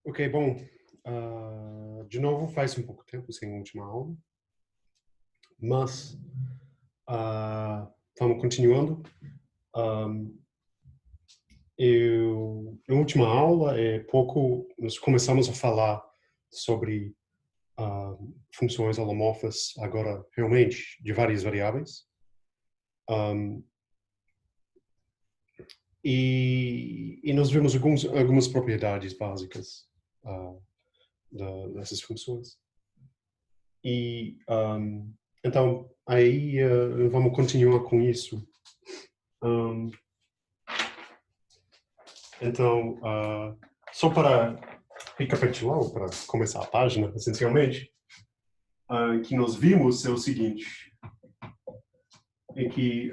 Ok, bom, de novo faz um pouco tempo sem a última aula, mas vamos continuando. Na última aula, nós começamos a falar sobre funções holomorfas, agora realmente de várias variáveis. E nós vimos algumas propriedades básicas dessas funções. E então, aí vamos continuar com isso. Então, só para recapitular, ou para começar a página, essencialmente, que nós vimos é o seguinte, é que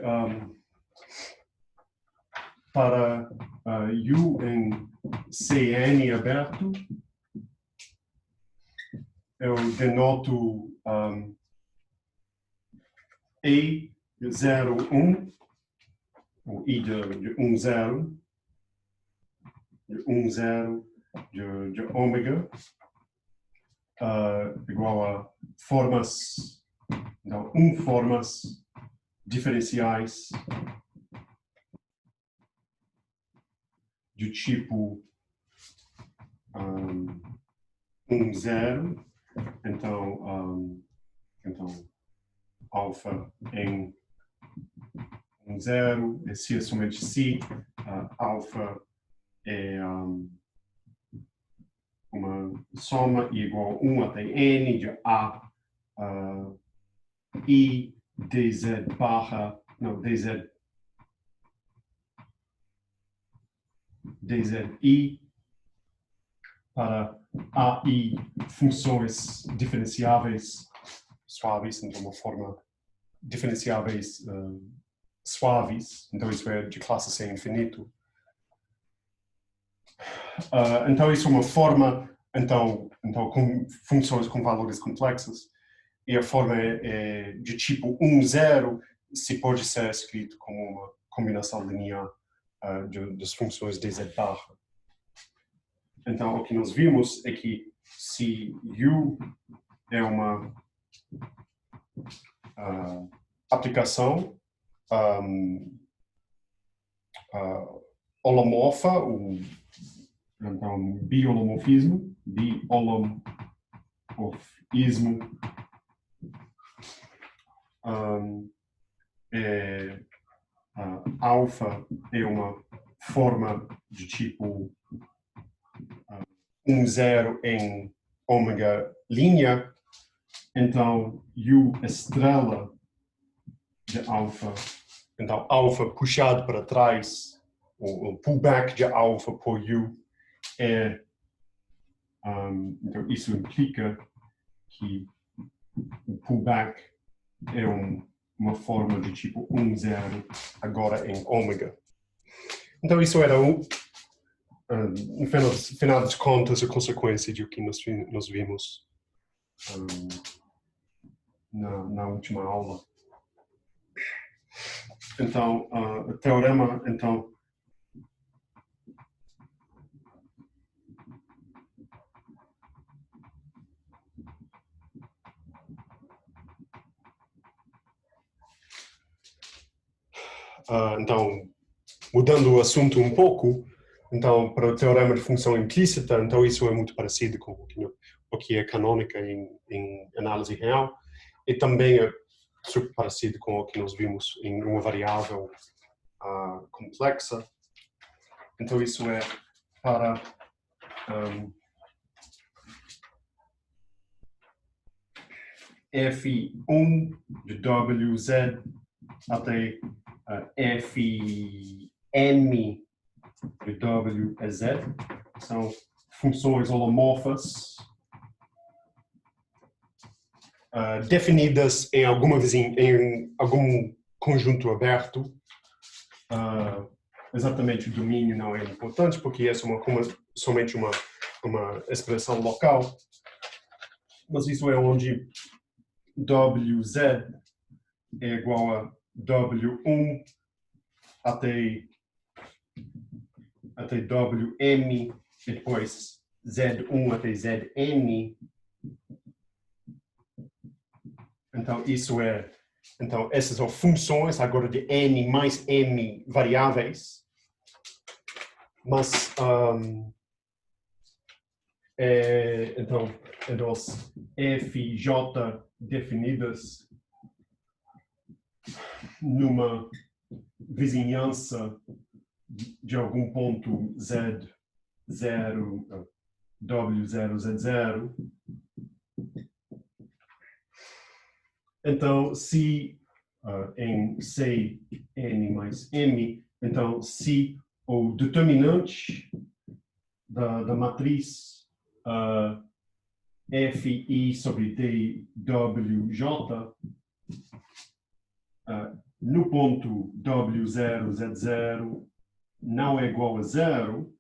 para U em Cn aberto, eu denoto E0, 1, ou I de 1, 0, de 1, 0, de ômega, igual a formas, então, formas diferenciais de tipo 1, 0, então alfa em 1, 0, se é somente se, alfa é uma soma igual a 1 até n de a I dz barra, não, dzi para AI funções diferenciáveis suaves, então uma forma diferenciáveis suaves, então isso é de classe C infinito. Então isso é uma forma, então com funções com valores complexos, e a forma é de tipo 1, 0, se pode ser escrito como uma combinação linear das funções dz barra. Então, o que nós vimos é que se U é uma aplicação holomorfa, então biholomorfismo, alfa é uma forma de tipo 1, 0 em ômega linha, então U estrela de alfa, então alfa puxado para trás, o pullback de alfa por U então isso implica que o pullback é uma forma de tipo 1, 0 agora em ômega. Então isso era no final das contas, a consequência de o que nós vimos na última aula. Então, o teorema, então, mudando o assunto um pouco, então, para o teorema de função implícita, então isso é muito parecido com o que é canônica em análise real, e também é super parecido com o que nós vimos em uma variável complexa. Então, isso é para F1 de WZ até Fn de WZ, são funções holomorfas definidas em algum conjunto aberto. Exatamente o domínio não é importante, porque é somente uma expressão local, mas isso é onde WZ é igual a W1 até WM, e depois Z1 até Zn. Então, essas são funções agora de n mais m variáveis. Mas, então, as f e j definidas numa vizinhança de algum ponto z0, w0, z0. Então, se em C, n mais m, então se o determinante da matriz fi sobre dwj no ponto w0, z0 não é igual a zero,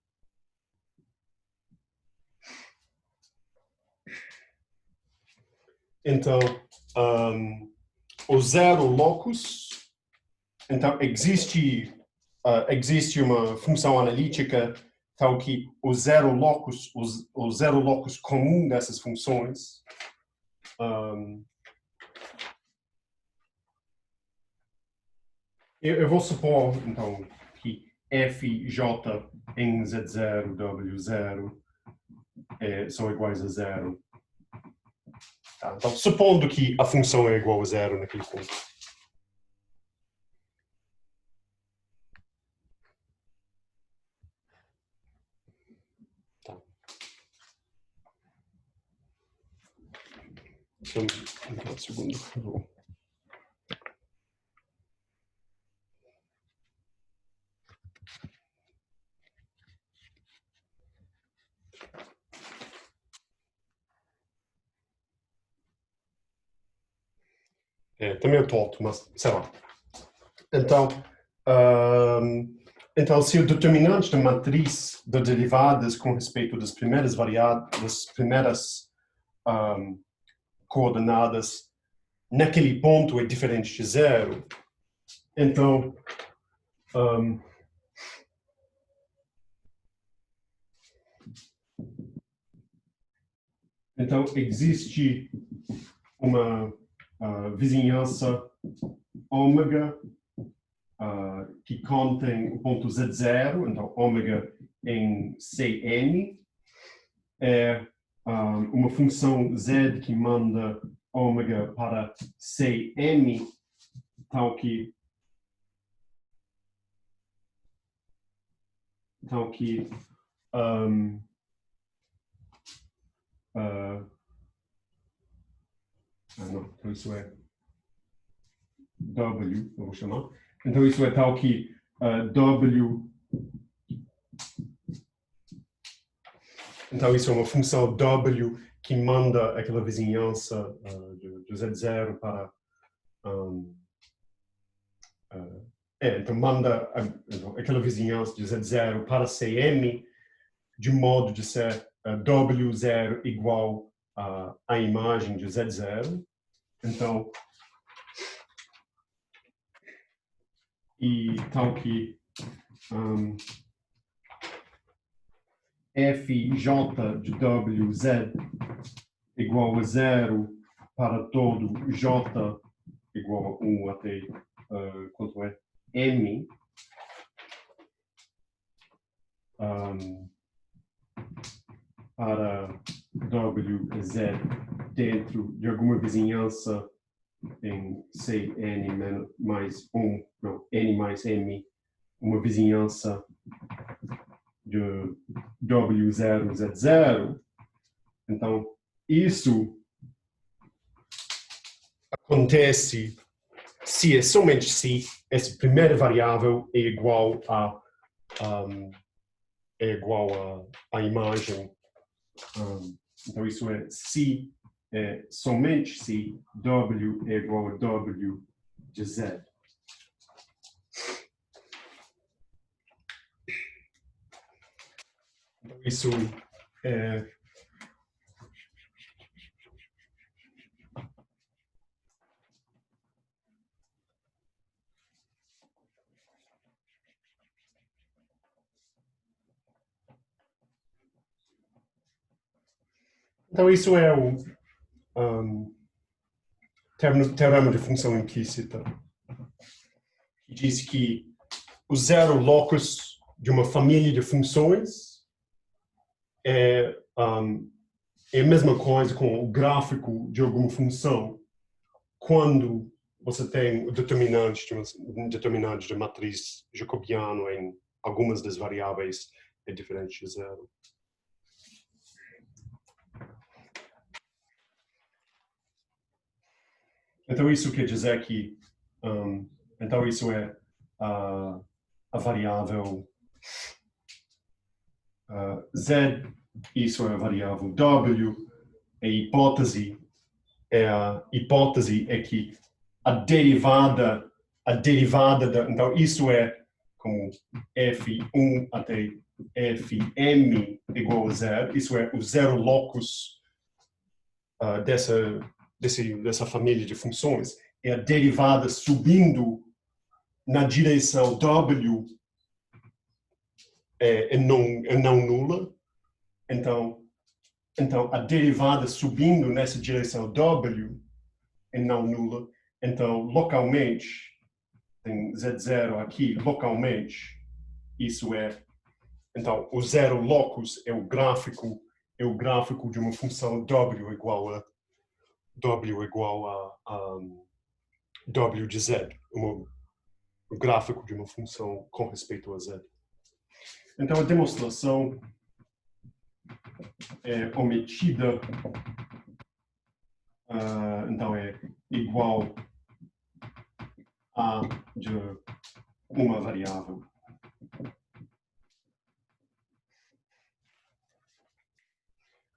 então o zero locus, então existe uma função analítica tal que o zero locus comum dessas funções eu vou supor, então, que f e j em z0, w0 são iguais a zero. Tá? Então, supondo que a função é igual a zero naquele ponto. Tá. Então, um segundo, por favor. Também eu torto, mas sei lá. Então, se o determinante da matriz de derivadas com respeito das primeiras variáveis, das primeiras coordenadas naquele ponto é diferente de zero, então existe uma vizinhança ômega que contém o ponto z0, então ômega em Cn, é uma função z que manda ômega para Cm, tal que não, então isso é W, eu vou chamar. Então isso é tal que W. Então isso é uma função W que manda aquela vizinhança de Z0 para. Então manda aquela vizinhança de Z0 para Cm de modo de ser W0 igual à imagem de Z0. Então, e tal que Fj de Wz igual a 0 para todo J igual a 1 até quanto é M, para Wz dentro de alguma vizinhança em Cn mais 1, não, N mais M, uma vizinhança de W0, Z0, então isso acontece se é somente se essa primeira variável é igual à imagem. Então isso é se somente se W é igual a W de Z. Então isso é Então, isso é o teorema de função implícita, que diz que o zero locus de uma família de funções é a mesma coisa com o gráfico de alguma função quando você tem o determinante de matriz jacobiano em algumas das variáveis é diferente de zero. Então, isso quer dizer que então isso é a variável z, isso é a variável w, a hipótese é que a derivada então isso é como f1 até fm igual a zero, isso é o zero locus dessa família de funções, é a derivada subindo na direção w é não nula. Então, a derivada subindo nessa direção w é não nula. Então, localmente, tem z0 aqui, localmente, isso é... Então, o zero locus é o gráfico de uma função w igual a w de z, o gráfico de uma função com respeito a z. Então, a demonstração é omitida, então é igual a de uma variável.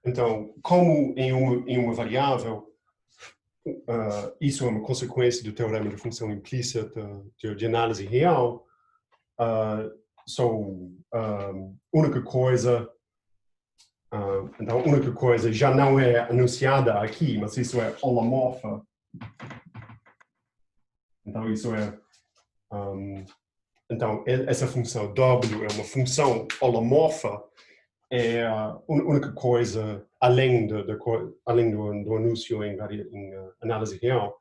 Então, como em uma variável, isso é uma consequência do teorema de função implícita de análise real, única coisa já não é anunciada aqui, mas isso é holomorfa. Então, isso é... então, essa função w é uma função holomorfa, é a única coisa, além do anúncio em análise real,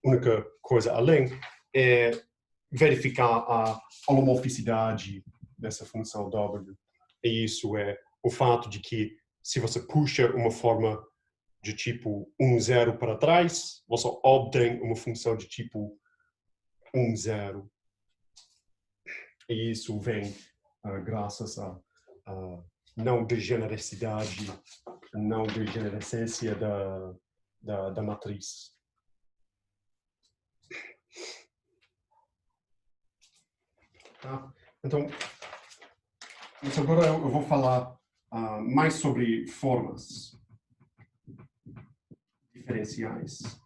a única coisa além é verificar a holomorficidade dessa função w. E isso é o fato de que, se você puxa uma forma de tipo 1, 0 para trás, você obtém uma função de tipo 1, 0. E isso vem graças à não degenerescência da matriz. Então agora eu vou falar mais sobre formas diferenciais.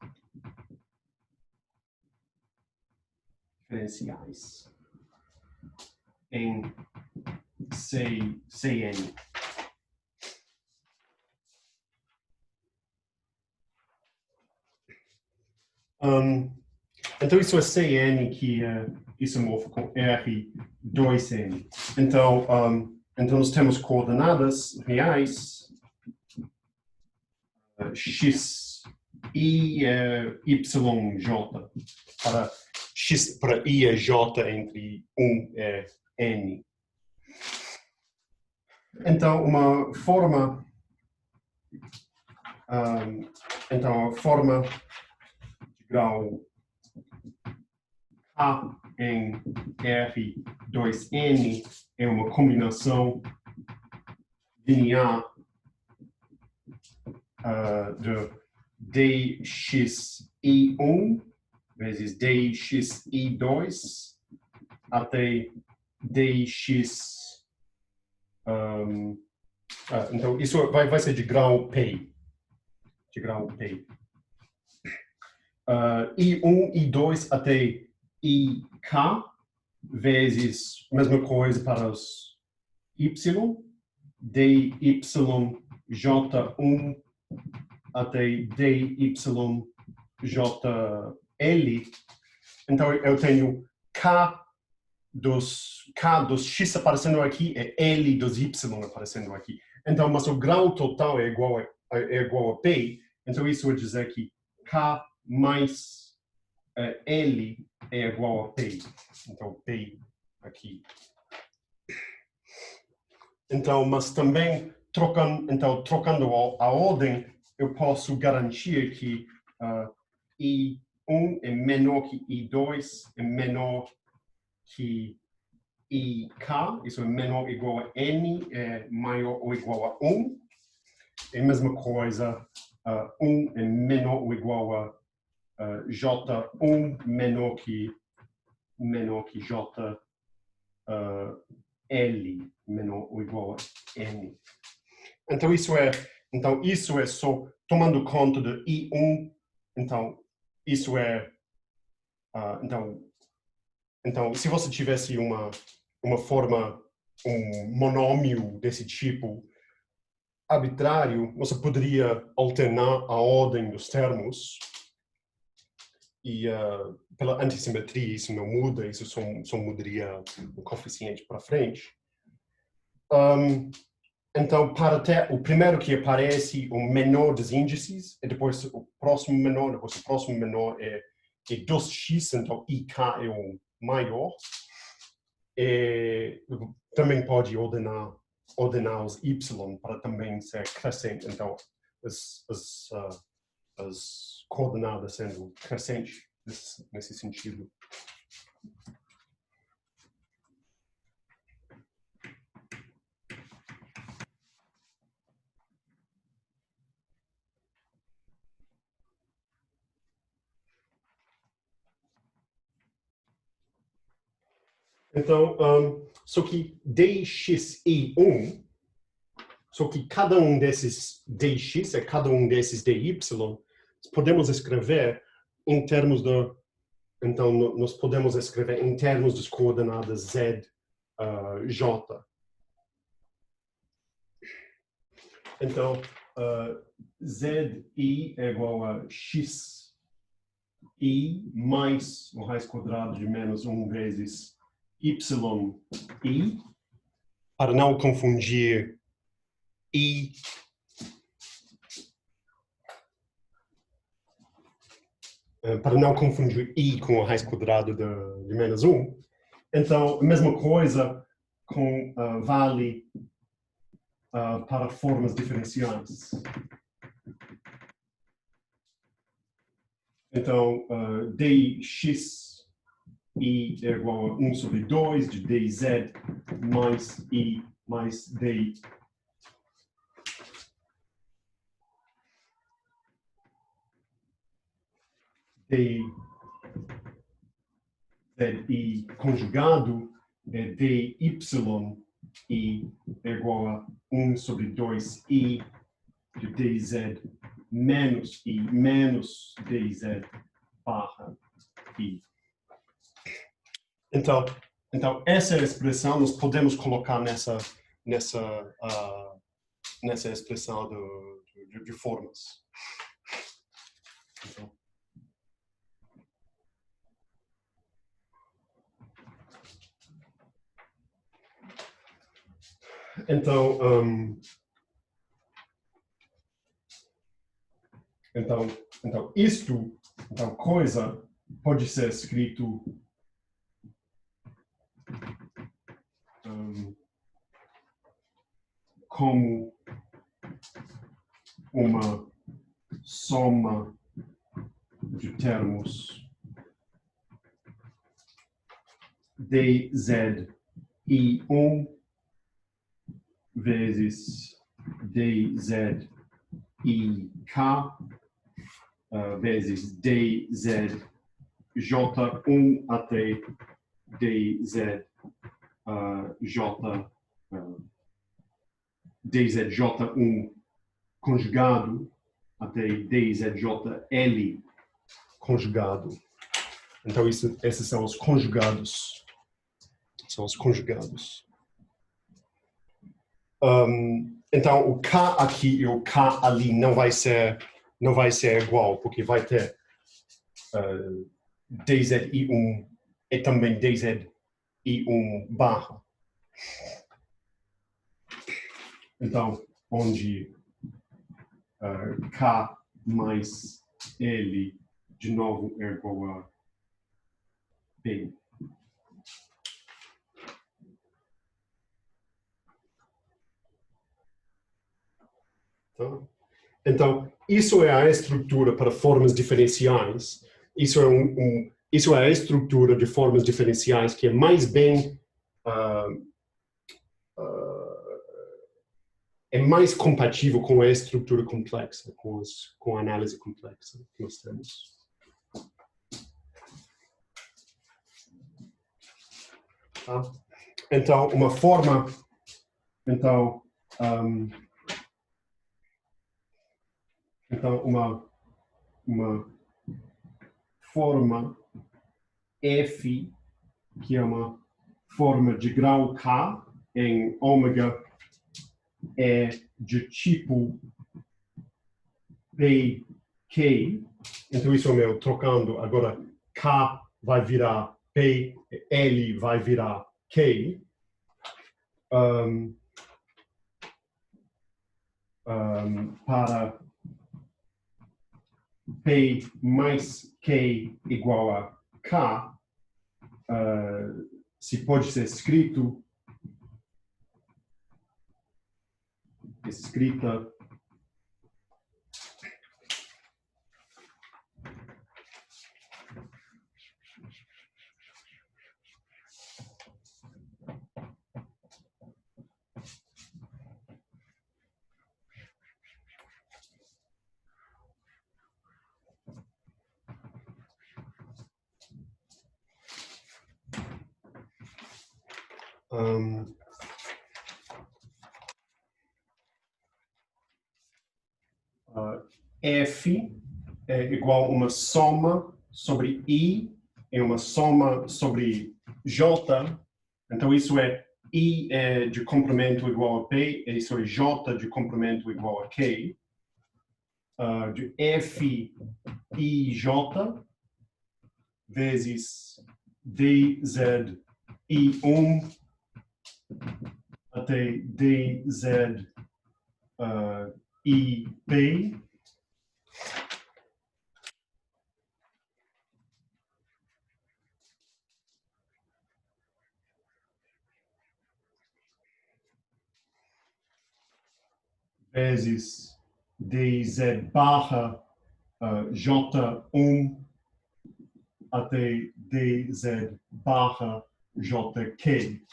Em CN. Então, isso é CN que é isomorfo com R2N. Então, nós temos coordenadas reais, x, i, y, j. Para x, para i é j entre 1 e n. Então, uma forma... então, a forma de grau A em R2N é uma combinação linear de dxi1 vezes dxi2 até dx... então, isso vai ser de grau P. I1, I2 até IK vezes mesma coisa para os Y, DYJ1 até DYJL. Então eu tenho K dos X aparecendo aqui e L dos Y aparecendo aqui. Então, mas o grau total é igual a é igual a P, então isso vai dizer que K mais L é igual a P. Então, P aqui. Então, mas também, trocando a ordem, eu posso garantir que I1 é menor que I2, é menor que IK, isso é menor ou igual a N, é maior ou igual a 1. É a mesma coisa, 1 é menor ou igual a J1 menor que J L menor ou igual a N. Então isso é só tomando conta de I1. Então isso é então se você tivesse uma forma, um monômio desse tipo arbitrário, você poderia alternar a ordem dos termos e pela antissimetria isso não muda, isso só mudaria o coeficiente para frente. Então, para ter o primeiro que aparece, o menor dos índices, e depois o próximo menor, depois o próximo menor é 2x, então IK é o maior. E também pode ordenar os y para também ser crescente, então as coordenadas sendo crescentes nesse sentido. Então, só que dxi1, só que cada um desses dx é cada um desses dy, podemos escrever em termos de, então nós podemos escrever em termos das coordenadas z, j. Então, zi é igual a x i mais o raiz quadrada de menos 1 vezes yi, para não confundir i com a raiz quadrada de menos 1. Então, a mesma coisa vale para formas diferenciais. Então, dx i é igual a 1 sobre 2 de dz mais i mais d. Zi conjugado é dy i é igual a 1 sobre 2i de dz menos i menos dz barra i. Então essa expressão nós podemos colocar nessa expressão de formas. Então, coisa pode ser escrito como uma soma de termos dz i1 vezes dz ik vezes dz j1 até dz dzj1 conjugado até dzjl conjugado. Então, esses são os conjugados. Então, o k aqui e o k ali não vai ser igual, porque vai ter dzi1 e também dzi1 barra. Então, onde K mais L de novo é igual a P. Então, isso é a estrutura para formas diferenciais. Isso é a estrutura de formas diferenciais que é mais bem é mais compatível com a estrutura complexa, com a análise complexa que nós temos. Tá? Então, uma forma, uma forma F, que é uma forma de grau K em ômega, é de tipo PK. Então, isso é o meu trocando. Agora, K vai virar P, L vai virar K. Para P mais K igual a K, se pode ser escrita F é igual a uma soma sobre I é uma soma sobre J. Então, isso é I é de comprimento igual a P, e isso é J de comprimento igual a K. De F I J vezes dz I1 até dz IP vezes dz barra J1 até dz barra JK.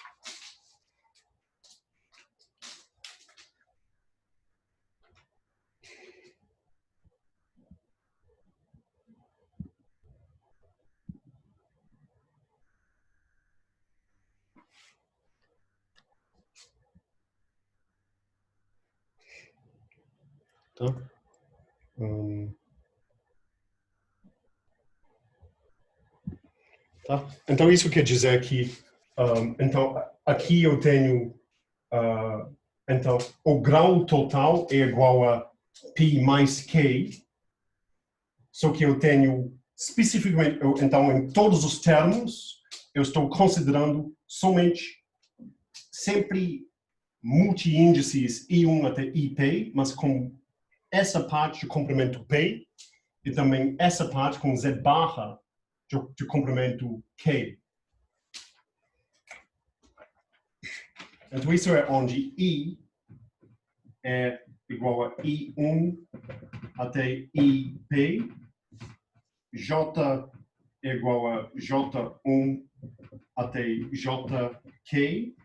Tá? Tá? Então, isso quer dizer que então, aqui eu tenho então, o grau total é igual a π mais k, só que eu tenho especificamente, então, em todos os termos, eu estou considerando somente sempre multi-índices I1 até IP, mas com essa parte de comprimento P e também essa parte com Z barra de comprimento K. Então, isso é onde I é igual a I1 até IP, J é igual a J1 até JK.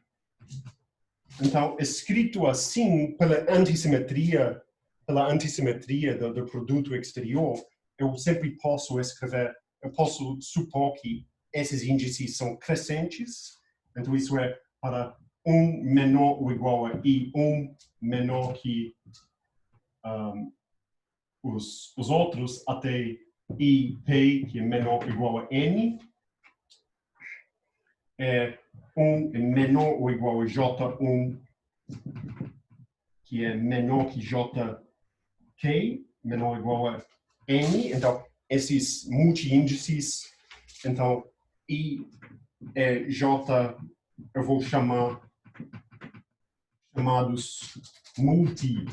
Então, escrito assim, pela antissimetria do produto exterior, eu sempre posso escrever, eu posso supor que esses índices são crescentes. Então, isso é para 1 menor ou igual a I1 menor que os outros, até IP, que é menor ou igual a N. É 1 é menor ou igual a J1, que é menor que JK, menor ou igual a N. Então, esses multi-índices, então, I é J, eu vou chamados multi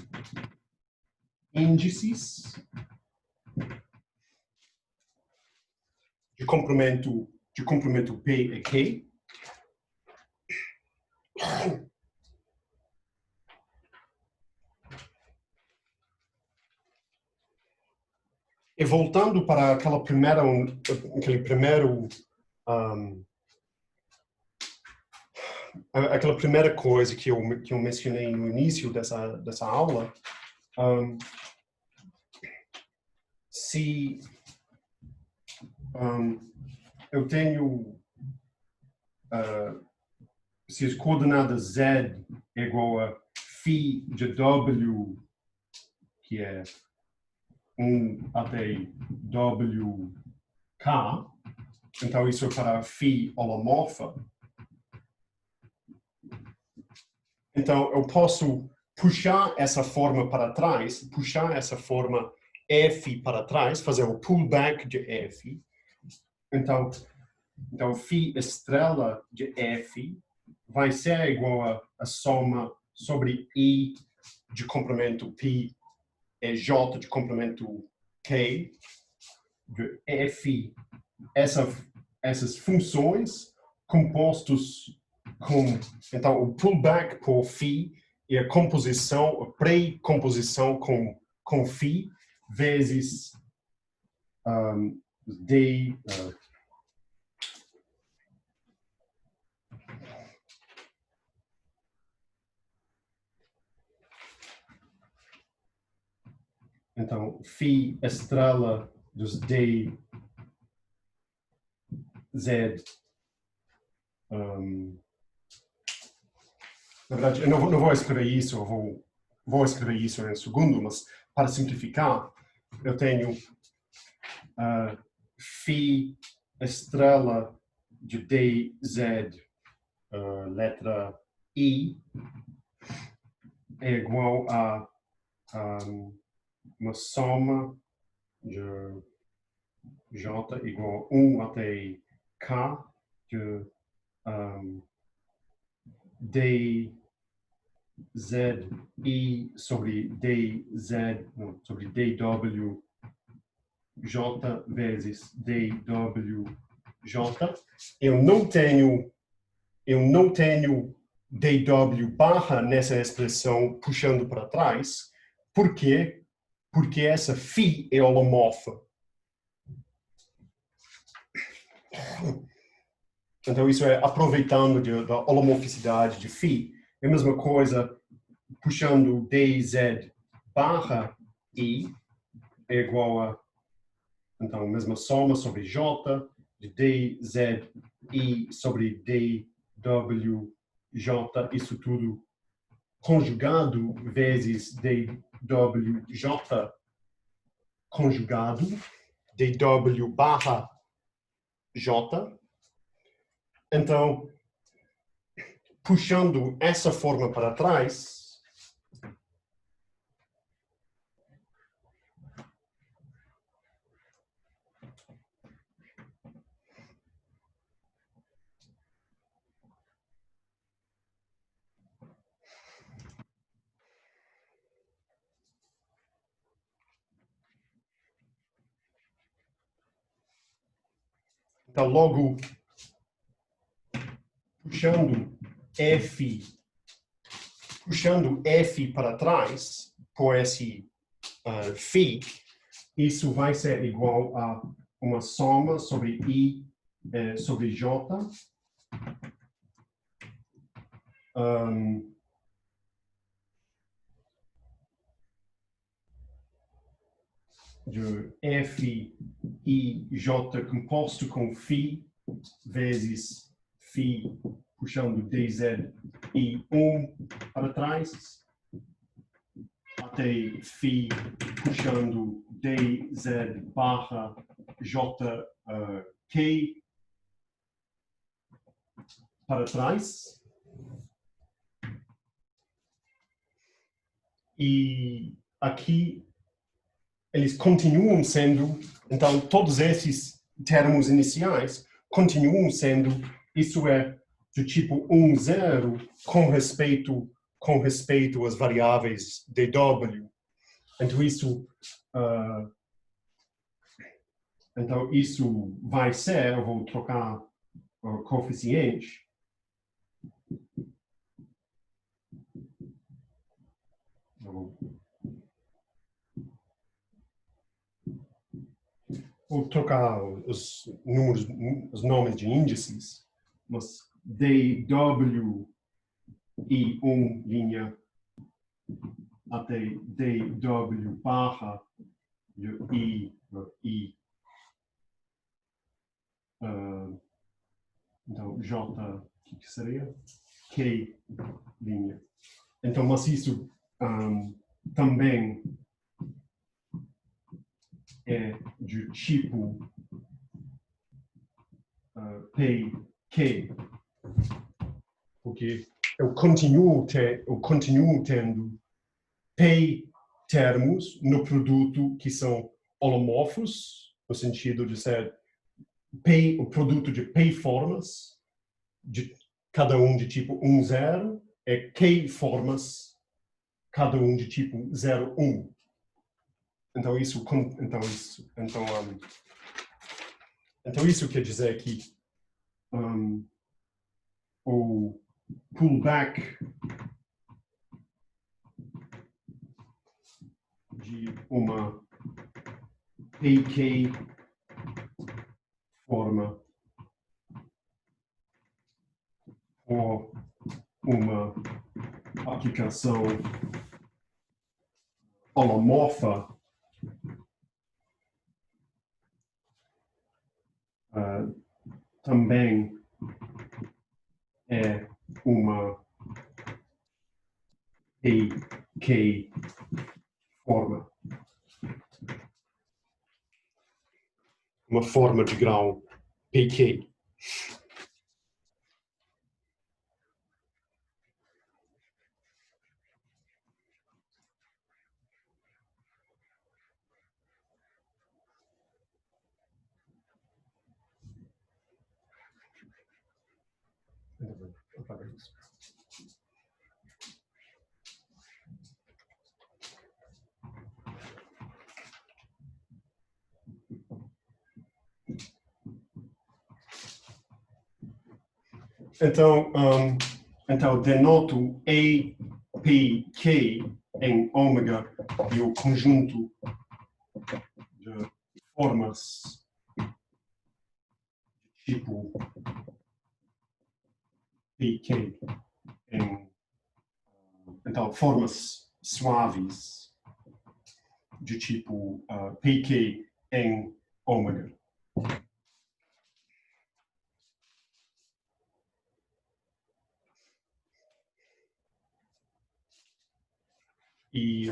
índices de comprimento P e Q. E voltando para aquele aquela primeira coisa que eu mencionei no início dessa aula, se eu tenho se as coordenadas z é igual a φ de w, que é 1 até wk, então isso é para φ holomorfa. Então eu posso puxar essa forma para trás, puxar essa forma f para trás, fazer o pullback de f. Então φ estrela de f vai ser igual a soma sobre I de comprimento P e J de comprimento K de F, essas funções compostos com, então, o pullback por φ e a composição, a pré-composição com φ vezes d então, φ estrela dos d z. Na verdade, eu não vou escrever isso, eu vou escrever isso em um segundo, mas para simplificar, eu tenho φ estrela de dz, letra I, é igual a uma soma de J igual a 1 até K de dzi sobre sobre dw J vezes dw J. Eu não tenho dw barra nessa expressão puxando para trás. Por quê? Porque essa φ é holomorfa. Então isso é aproveitando da holomorficidade de φ. É a mesma coisa puxando dz barra I é igual a, então, a mesma soma sobre J de dz I sobre dw J, isso tudo conjugado vezes dw J conjugado, dw barra J. Então, puxando essa forma para trás, então logo puxando F para trás por esse φ, isso vai ser igual a uma soma sobre I sobre J de F I J composto com φ vezes φ puxando dz I1 para trás até φ puxando dz barra J K para trás. E aqui eles continuam sendo, então todos esses termos iniciais continuam sendo, isso é do tipo 1, 0 com respeito às variáveis dw. Então isso vai ser, eu vou trocar o coeficiente. Vou trocar os números, os nomes de índices, mas dw e 1 linha até dw barra de i. Então, j, o que seria? K linha. Então, mas isso também é de tipo pk, porque eu continuo tendo p termos no produto que são holomorfos, no sentido de ser o produto de p formas, de cada um de tipo 1, 0, é k formas, cada um de tipo 0, 1. Então isso quer dizer que o pullback de uma PK forma ou uma aplicação holomorfa também é uma PK forma. Uma forma de grau PK. Então denoto APK em ômega e o conjunto de formas tipo PK então formas suaves de tipo PK em ômega. E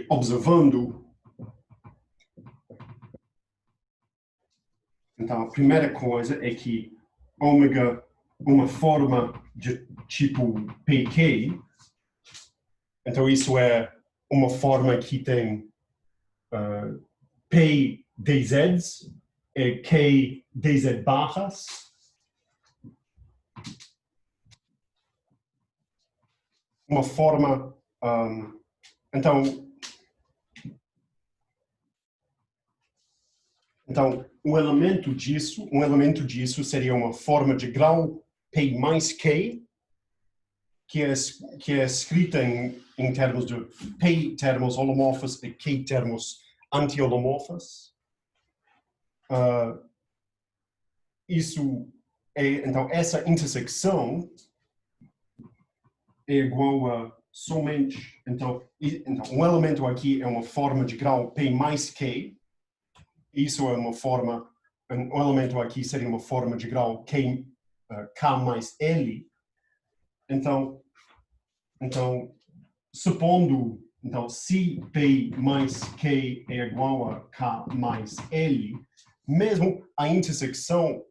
observando, então a primeira coisa é que ômega, uma forma de tipo PK, então isso é uma forma que tem P dz e K dz barras. Uma forma, então um elemento disso seria uma forma de grau P mais K, que é escrita em termos de P termos holomorfos e K termos anti-holomorfos. Então essa intersecção é igual a somente, então um elemento aqui é uma forma de grau P mais K, isso é uma forma, um elemento aqui seria uma forma de grau K mais L. Então supondo, se P mais K é igual a K mais L, mesmo a intersecção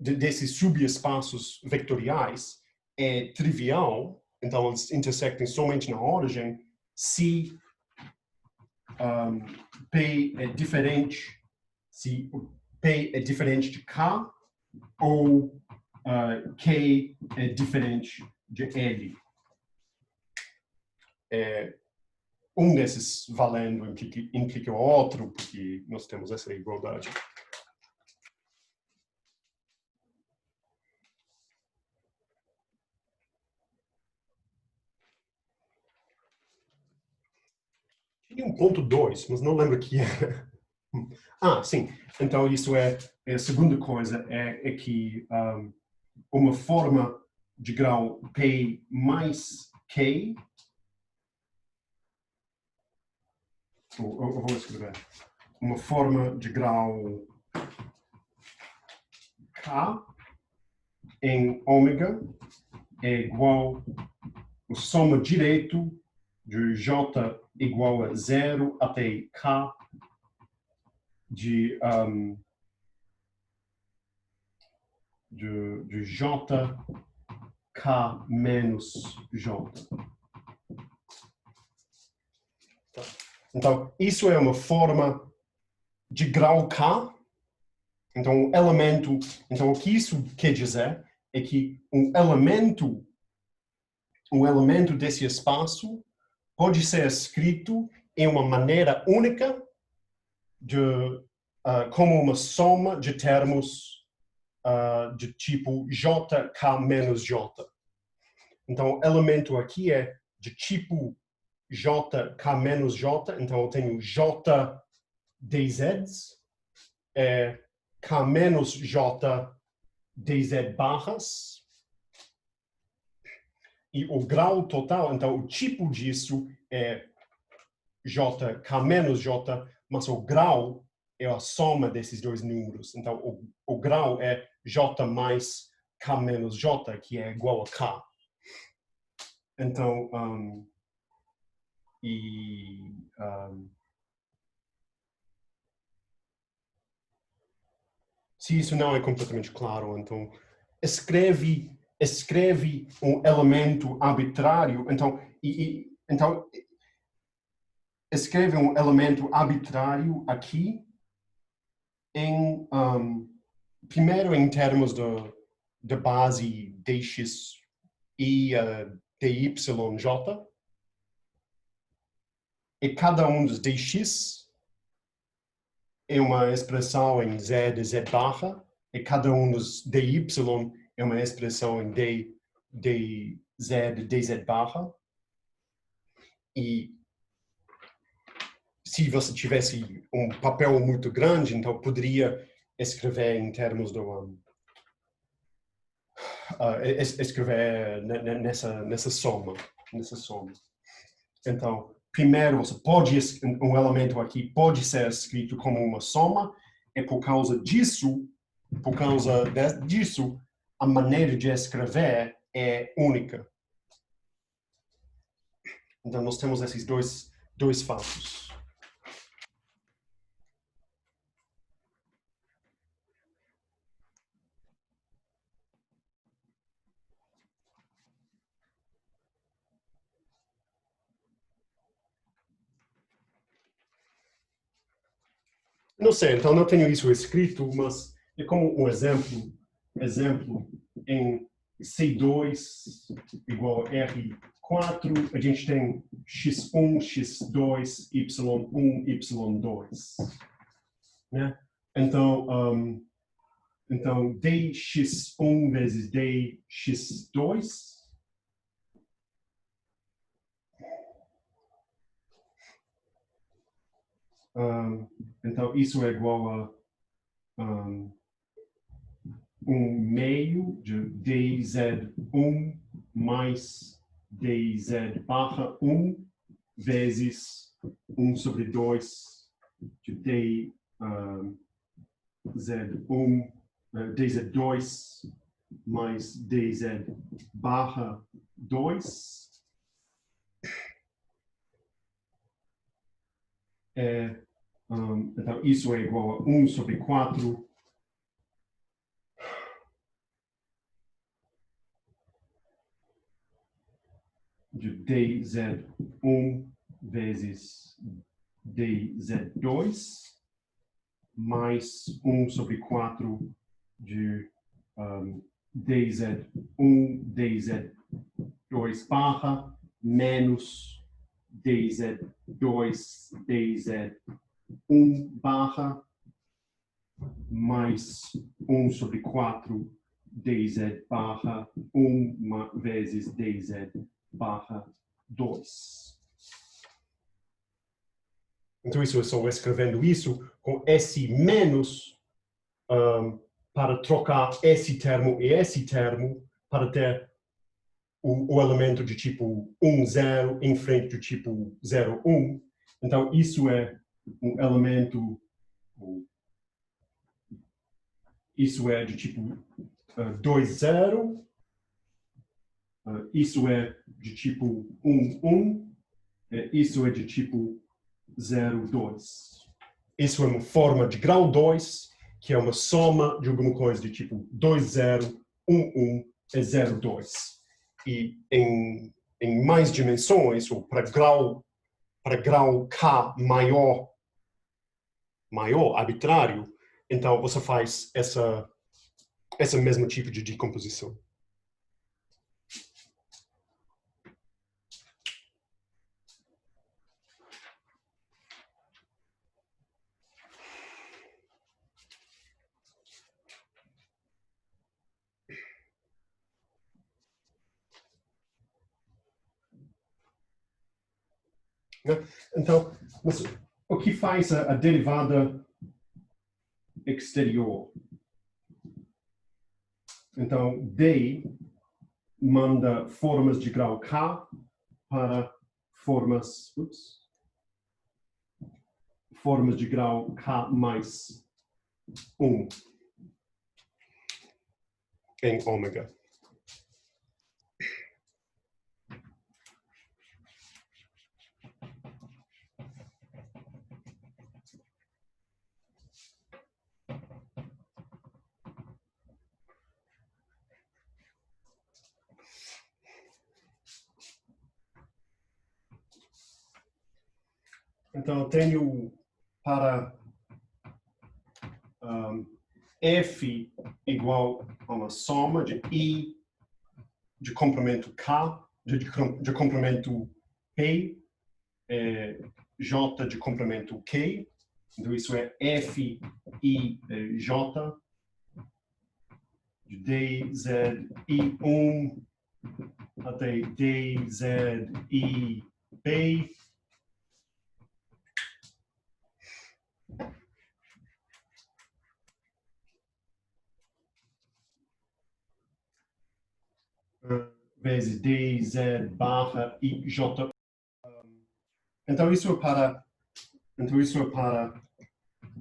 desses subespaços vetoriais é trivial, então eles intersectem somente na origem, se P é diferente, se P é diferente de K ou K é diferente de L. um desses valendo implica o outro, porque nós temos essa igualdade. Tinha 1.2, mas não lembro o que era. Ah, sim. Então, isso é a segunda coisa, é que uma forma de grau P mais K, eu vou escrever, uma forma de grau K em ômega é igual a soma direto de J igual a 0 até K de J K menos J. Então, isso é uma forma de grau K. Então, então, o que isso quer dizer é que um elemento desse espaço pode ser escrito em uma maneira única como uma soma de termos de tipo JK menos J. Então, o elemento aqui é de tipo JK menos J, então eu tenho J dz, K menos J dz barras, e o grau total, então o tipo disso é JK menos J, mas o grau é a soma desses dois números. Então, o grau é J mais K menos J, que é igual a K. Então, se isso não é completamente claro, então escreve um elemento arbitrário, então escreve um elemento arbitrário aqui primeiro em termos da base dx e dyj, e cada um dos dx é uma expressão em z de z barra, e cada um dos dy é uma expressão em d de z de dz barra. E se você tivesse um papel muito grande, então poderia escrever em termos do escrever nessa soma. Então, primeiro, um elemento aqui pode ser escrito como uma soma, e por causa disso, a maneira de escrever é única. Então, nós temos esses dois fatos. Não sei, então não tenho isso escrito, mas é como um exemplo em C2 igual a R4, a gente tem x1, x2, y1, y2. Né? Então, dx1 vezes dx2 então, isso é igual a 1/2 de dz1 mais dz barra 1 vezes 1 sobre 2 de dz2 mais dz barra 2 então, isso é igual a 1 sobre 4 de dz1 vezes dz2 mais 1 sobre 4 de dz1, dz2 barra menos dz2, dz1 barra mais 1 sobre 4 dz barra 1 vezes dz barra 2. Então, isso eu estou escrevendo isso com esse menos para trocar esse termo e esse termo para ter o elemento de tipo 1, 0 em frente do tipo 0, 1. Então, isso é um elemento, isso é de tipo 2, 0. Isso é de tipo 1, 1. Isso é de tipo 0, 2. Isso é uma forma de grau 2, que é uma soma de alguma coisa de tipo 2, 0, 1, 1 e 0, 2. E em mais dimensões, ou para grau K maior, arbitrário, então você faz esse mesmo tipo de decomposição. Então, o que faz a derivada exterior? Então, D manda formas de grau K para formas de grau K mais 1 em ômega. Então, eu tenho para F igual a uma soma de I de complemento K, de complemento P, J de complemento K. Então, isso é F, I, J, de D, Z, I1 até D, Z, I, P. Vezes D, Z, barra, I, J. Então, isso é para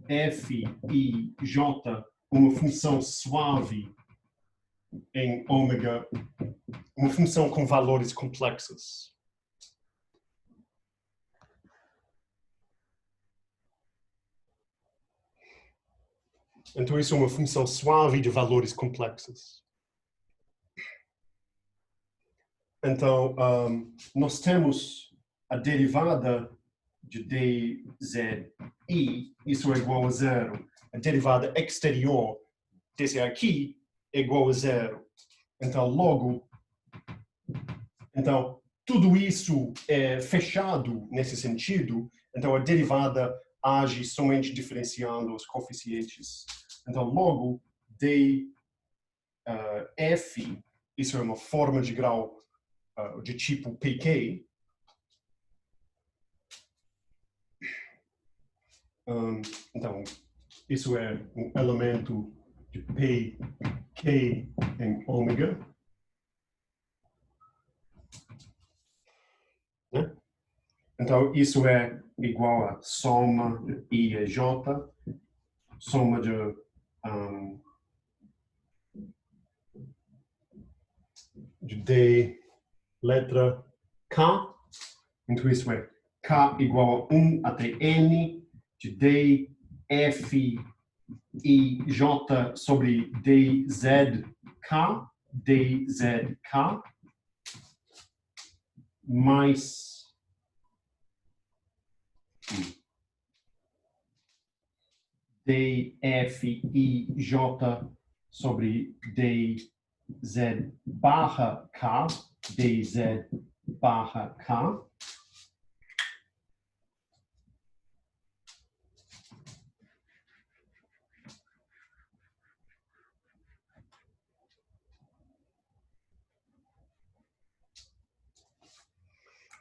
F, I, J, uma função suave em ômega, uma função com valores complexos. Então, isso é uma função suave de valores complexos. Então, nós temos a derivada de dzi, isso é igual a 0. A derivada exterior desse aqui é igual a 0. Então, logo, tudo isso é fechado nesse sentido. Então, a derivada age somente diferenciando os coeficientes. Então, logo, f, isso é uma forma de grau de tipo pk. Então, isso é um elemento de pk em ômega. Né? Então, isso é igual a soma de I e J, soma de D, letra K. Então, isso é K igual a 1 até N de D, F, I, J sobre DZK, mais DFIJ sobre DZ barra K, DZ barra K,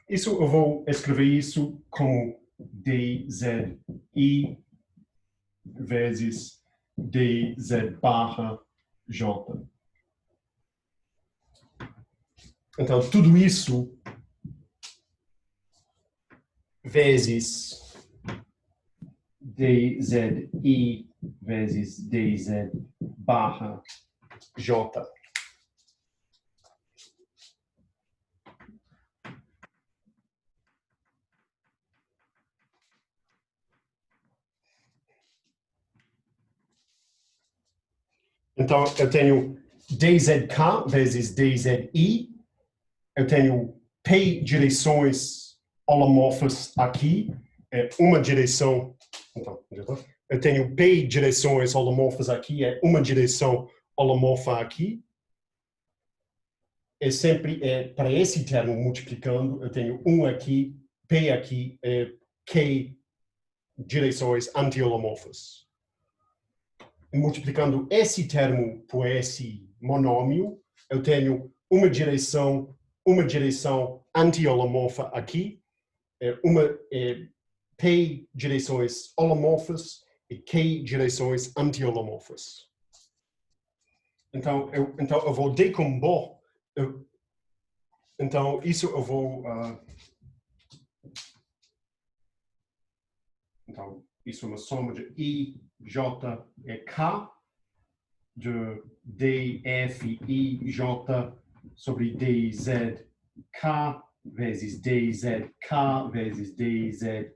Isso eu vou escrever isso como dzi vezes dz barra j. Então, tudo isso vezes dzi vezes dz barra j. Então, eu tenho dzk vezes dzi, eu tenho p direções holomorfas aqui, é uma direção, então, eu tenho p direções holomorfas aqui, é uma direção holomorfa aqui, é sempre, para esse termo multiplicando, eu tenho 1 aqui, p aqui, k direções anti-holomorfas. Multiplicando esse termo por esse monômio, eu tenho uma direção anti-holomorfa aqui, p direções holomorfas e k direções anti-holomorfas. Então eu vou decompor. Então, isso eu vou... então, isso é uma soma de I, J e K, de D, F, I, J sobre DZ, K vezes DZ, K vezes DZ,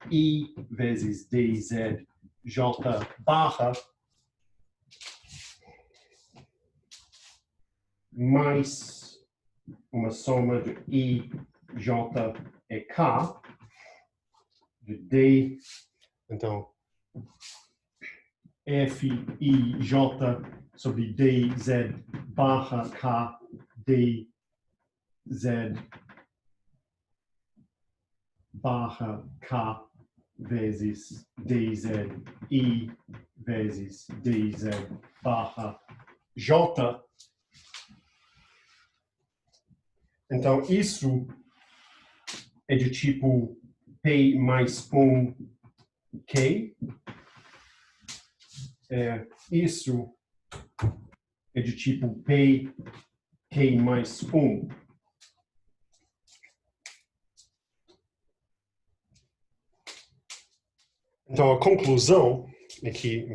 I vezes DZ, J barra, mais uma soma de I, J e K, de D, então, F, I, J sobre DZ barra K, DZ barra K vezes DZ, I vezes DZ barra J. Então, isso é de tipo P mais 1 K. Isso é de tipo P, K mais 1. Então, a conclusão é que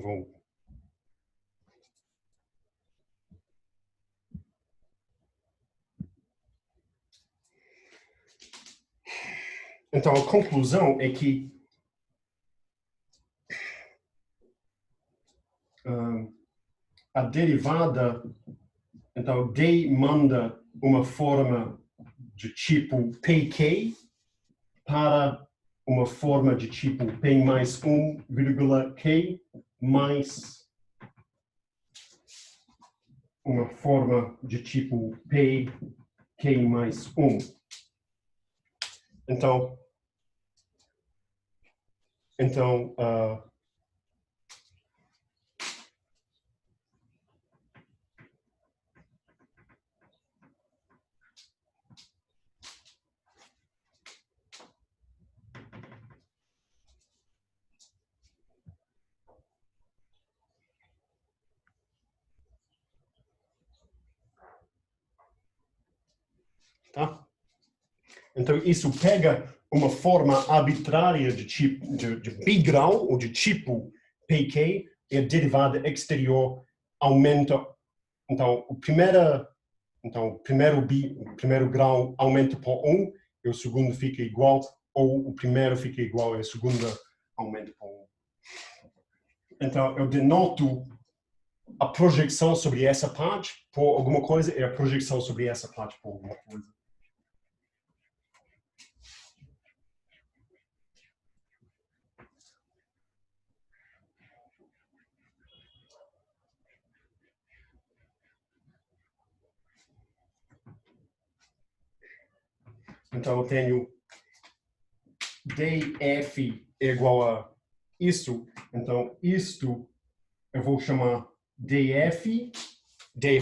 então, a conclusão é que a derivada, então, D manda uma forma de tipo PK para uma forma de tipo P mais 1, K mais uma forma de tipo P, K mais 1. Então, tá? Então, isso pega uma forma arbitrária de tipo de bigrau ou de tipo PK e a derivada exterior aumenta. Então, o primeiro grau aumenta por 1 e o segundo fica igual, ou o primeiro fica igual e o segundo aumenta por 1. Então, eu denoto a projeção sobre essa parte por alguma coisa e a projeção sobre essa parte por alguma coisa. Então, eu tenho df é igual a isso. Então, isto eu vou chamar df, d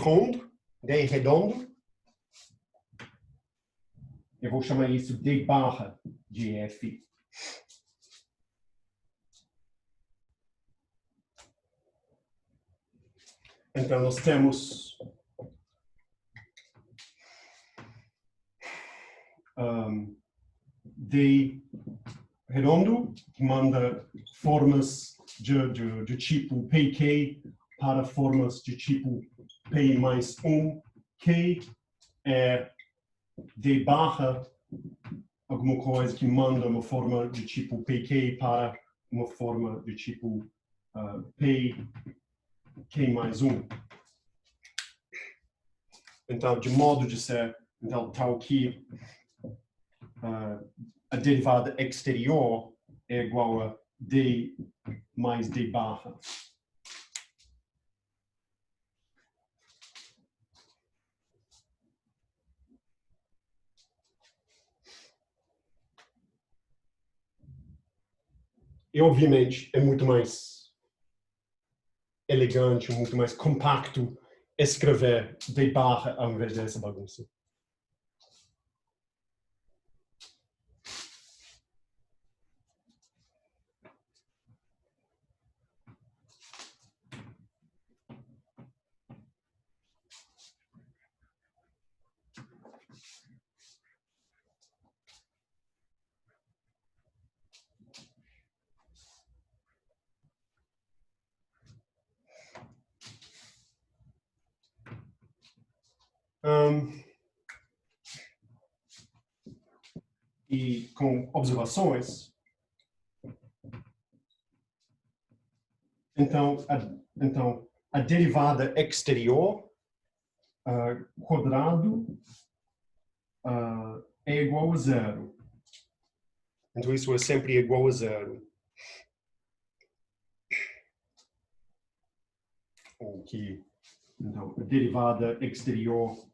redondo, Eu vou chamar isso d-barra de f. Então, nós temos d redondo, que manda formas de tipo pk para formas de tipo p mais 1. K é d-barra, alguma coisa que manda uma forma de tipo pk para uma forma de tipo k mais 1. Então, de modo de ser, então, tal que a derivada exterior é igual a d mais d-barra. E, obviamente, é muito mais elegante, muito mais compacto escrever d-barra ao invés dessa bagunça. E com observações, então a derivada exterior quadrado é igual a 0. Então isso é sempre igual a 0. O que, então, a derivada exterior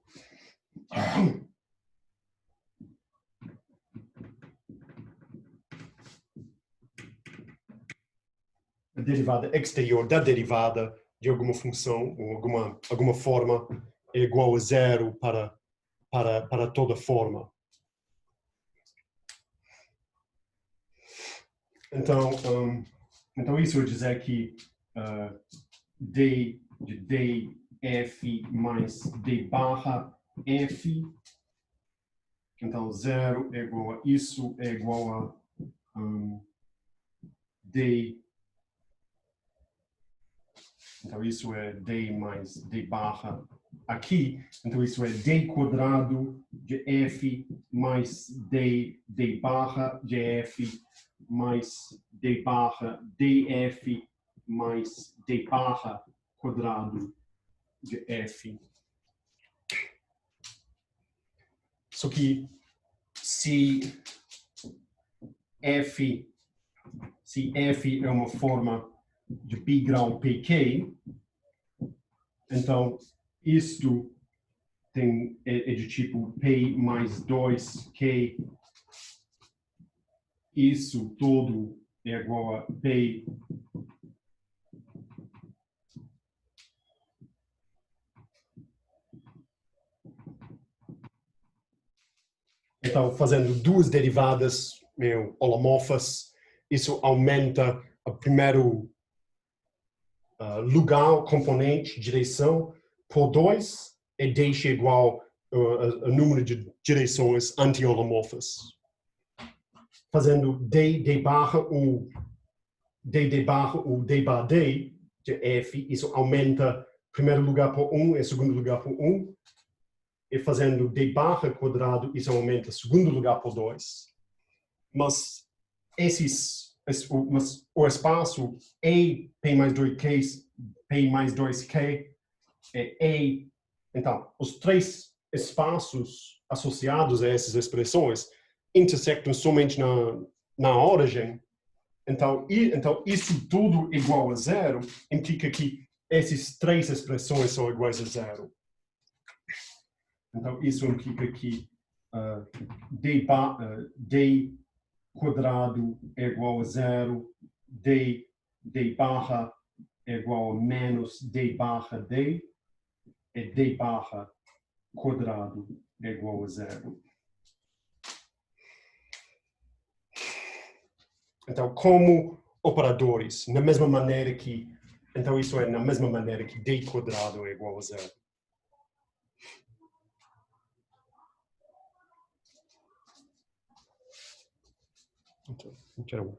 a derivada exterior da derivada de alguma função ou alguma forma é igual a 0 para toda forma. Então isso quer dizer que d de df mais d-barra f, então 0 é igual a isso, é igual a d, então isso é d mais d-barra aqui, então isso é d quadrado de f mais d-barra de f mais d-barra df mais d-barra quadrado de f. Só que se f é uma forma de π-grau pk, então isto é de tipo p mais 2k, isso todo é igual a p então, fazendo duas derivadas holomorfas, isso aumenta o primeiro lugar, componente, direção, por 2 e deixa igual o número de direções anti-holomorfas. Fazendo d-barra ou d-barra d de f, isso aumenta primeiro lugar por 1 e segundo lugar por 1. E fazendo d-barra quadrado, isso aumenta segundo lugar por 2. Mas o espaço E, P mais 2K é E. Então, os três espaços associados a essas expressões intersectam somente na origem. Então, isso tudo igual a 0 implica que essas três expressões são iguais a 0. Então, isso implica que d quadrado é igual a 0, d-barra é igual a menos d-barra d, e d-barra quadrado é igual a 0. Então, como operadores, na mesma maneira que... Então, isso é na mesma maneira que d quadrado é igual a 0. Então,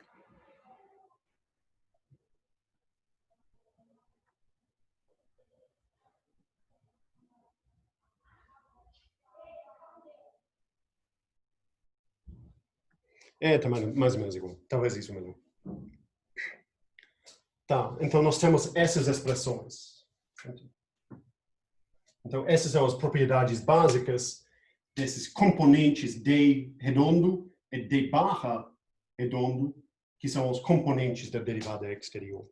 é também mais ou menos igual. Talvez isso mesmo. Tá, então nós temos essas expressões. Então, essas são as propriedades básicas desses componentes d redondo e d-barra redondo, que são os componentes da derivada exterior.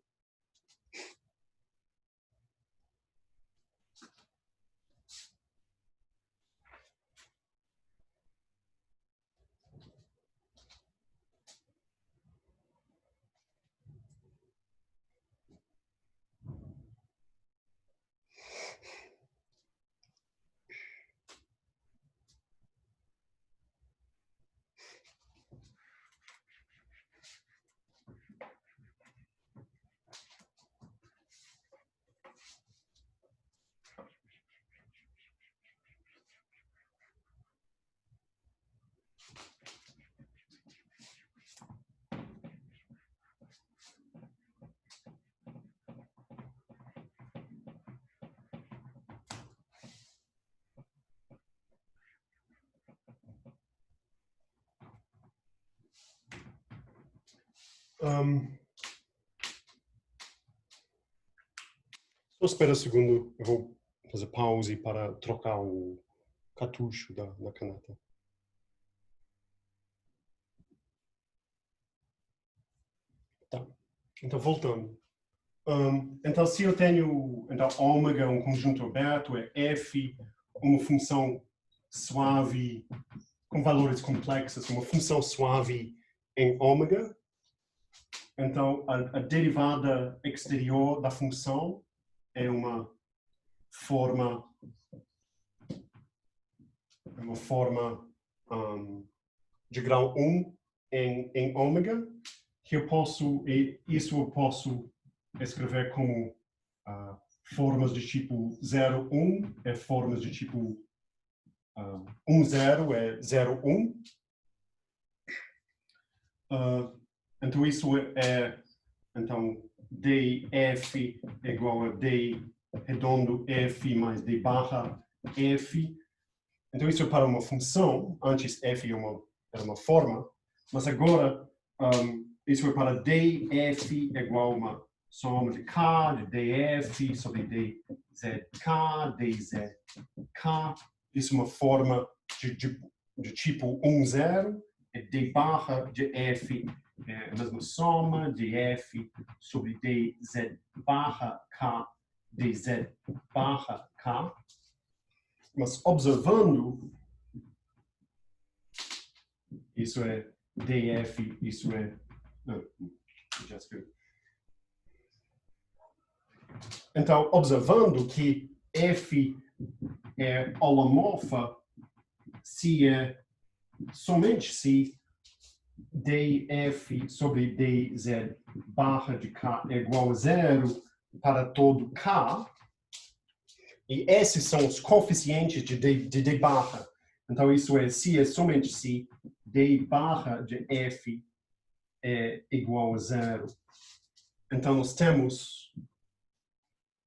Só espera um segundo, eu vou fazer pause para trocar o cartucho da caneta. Tá, então voltando. Então, se eu tenho, então, ômega, um conjunto aberto, é f, uma função suave, com valores complexos, uma função suave em ômega, então, a derivada exterior da função é uma forma de grau 1 em ômega, que eu posso, e isso eu posso escrever como formas de tipo 0, 1, é formas de tipo 1, 0, é 0, 1. Então, isso é, então, df é igual a d redondo f mais d barra f. Então, isso é para uma função. Antes, f era uma forma. Mas agora, isso é para df igual a uma soma de k, de df sobre dzk, dzk. Isso é uma forma de tipo 1, 0. É d barra de f é a mesma soma de f sobre dz barra k, dz barra k. Mas observando, isso é df, isso é... Não, já escrevi. Então, observando que f é holomorfa, se é somente se df sobre dz barra de k é igual a 0 para todo k, e esses são os coeficientes de d barra. Então, isso é se é somente se d barra de f é igual a 0. Então, nós temos...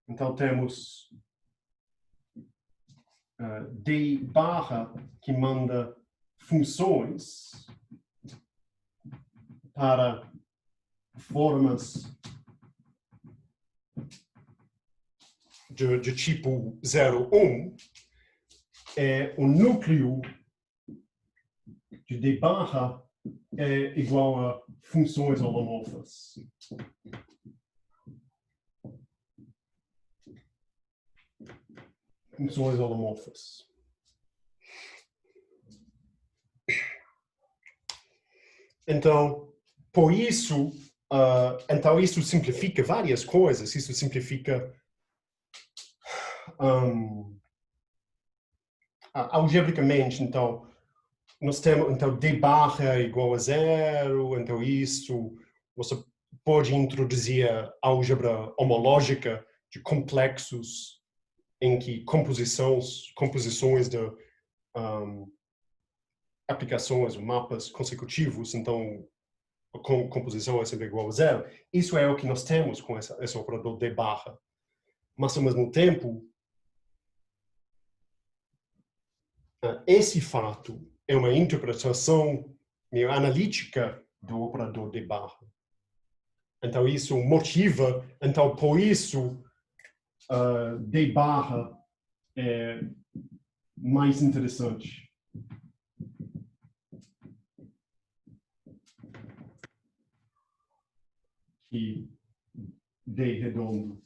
Então, temos d barra que manda funções para formas de tipo 0, 1, é o núcleo de d barra é igual a funções holomorfas. Funções holomorfas. Então, por isso, então isso simplifica várias coisas. Isso simplifica algebricamente. Então, nós temos, então, d-barra é igual a 0, então isso, você pode introduzir a álgebra homológica de complexos em que composições de aplicações, mapas consecutivos, então a composição é sempre igual a 0. Isso é o que nós temos com esse operador d-barra. Mas, ao mesmo tempo, esse fato é uma interpretação meio analítica do operador d-barra. Então, isso motiva, então, por isso, d-barra é mais interessante. Que d redondo.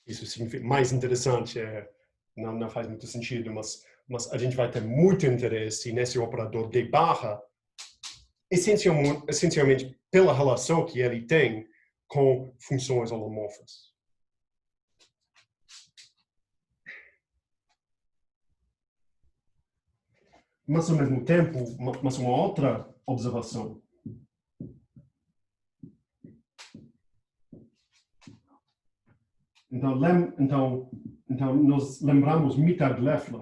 Isso significa mais interessante, não faz muito sentido, mas a gente vai ter muito interesse nesse operador d-barra, essencialmente pela relação que ele tem com funções holomorfas. Mas, ao mesmo tempo, uma outra observação. Então, nós lembramos Mittag-Leffler.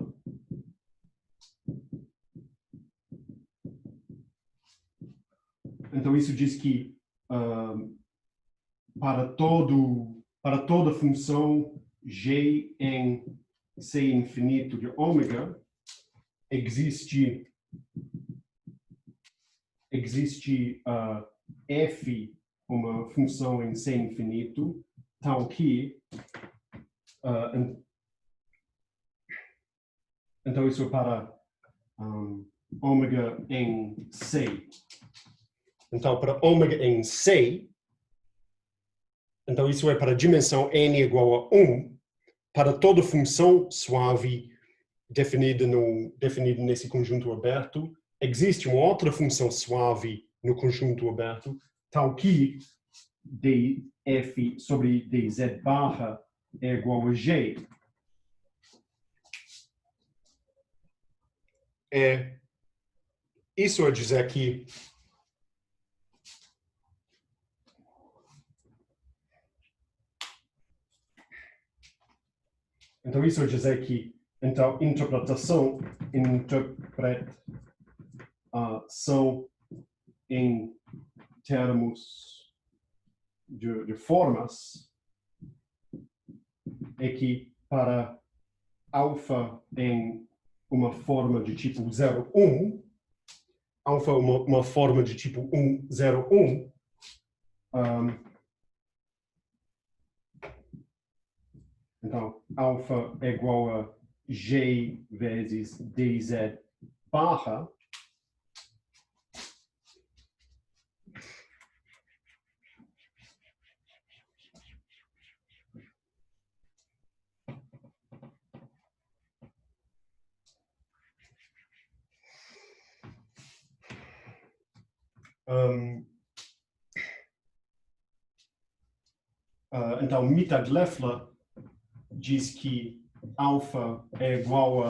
Então, isso diz que para toda função g em c infinito de ômega, existe f, uma função em c infinito, tal que então isso é para ômega em c. Então, para ômega em c, então isso é para a dimensão n igual a 1, para toda função suave definida nesse conjunto aberto, existe uma outra função suave no conjunto aberto, tal que df sobre dz barra é igual a g. Isso é dizer que então isso é dizer que interpretação em termos de formas é que para alfa em uma forma de tipo 0, 1, alfa uma forma de tipo 1, 0, 1, então alfa é igual a g vezes dz barra, então Mittag-Leffler diz que alfa é igual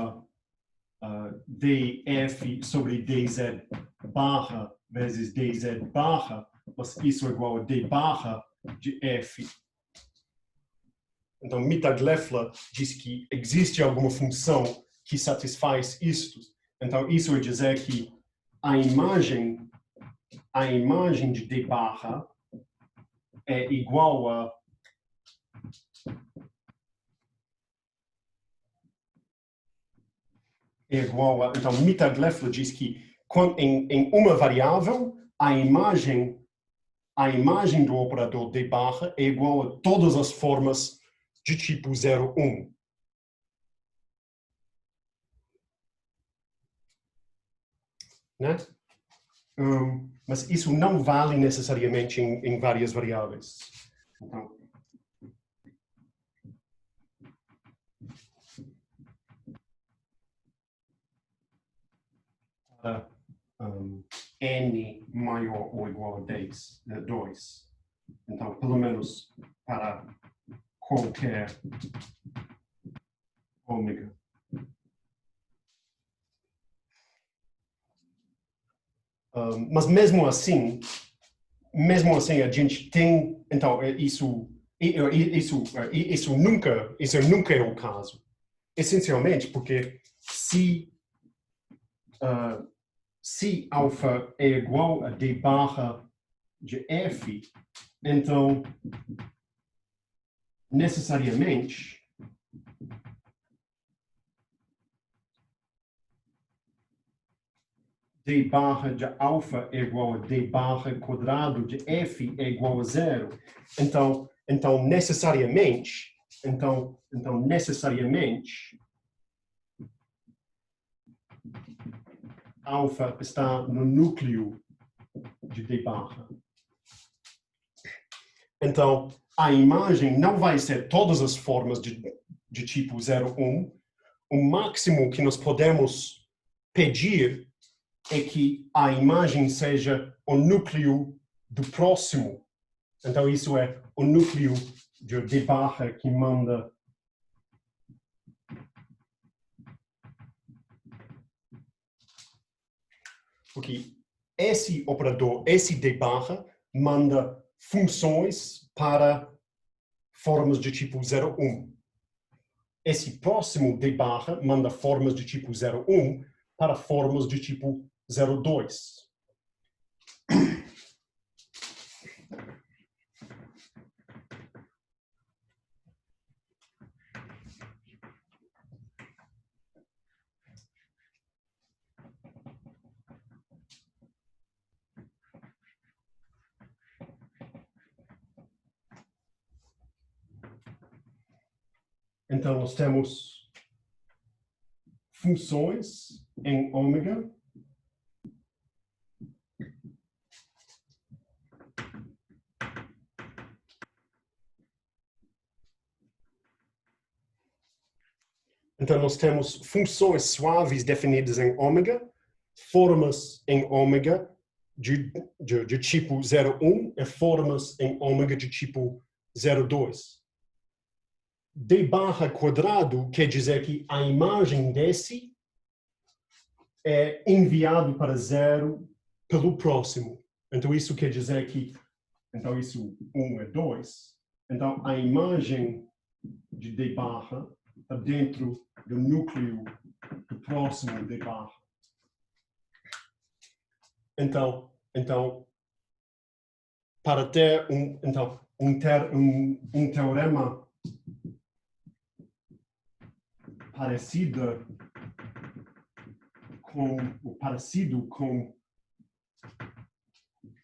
a df sobre dz barra vezes dz barra, mas isso é igual a d barra de f. Então Mittag-Leffler diz que existe alguma função que satisfaz isto. Então isso é dizer que a imagem de d barra é igual a então Mittag-Leffler diz que em uma variável a imagem do operador d-barra é igual a todas as formas de tipo 0, 1. Né? Mas isso não vale necessariamente em várias variáveis. Então, n maior ou igual a 2. Então, pelo menos para qualquer ômega. Mas mesmo assim a gente tem, então isso nunca é o caso. Essencialmente porque se alfa é igual a d-barra de f, então necessariamente d-barra de alfa é igual a d-barra quadrado de f é igual a zero. Então necessariamente, alfa está no núcleo de d-barra. Então, a imagem não vai ser todas as formas de tipo 0, 1. O máximo que nós podemos pedir é que a imagem seja o núcleo do próximo. Então, isso é o núcleo de d-barra que manda porque esse operador, esse d-barra, manda funções para formas de tipo 0, 1. Esse próximo d-barra manda formas de tipo 0, 1 para formas de tipo 0, 2. Então, nós temos funções em ômega. Então, nós temos funções suaves definidas em ômega, formas em ômega de tipo 0, 1 e formas em ômega de tipo 0, 2. D-barra quadrado quer dizer que a imagem desse é enviado para 0 pelo próximo. Então, isso quer dizer que, então, isso 1 é 2. Então, a imagem de d-barra está dentro do núcleo do próximo d-barra. Então, para ter um teorema parecido com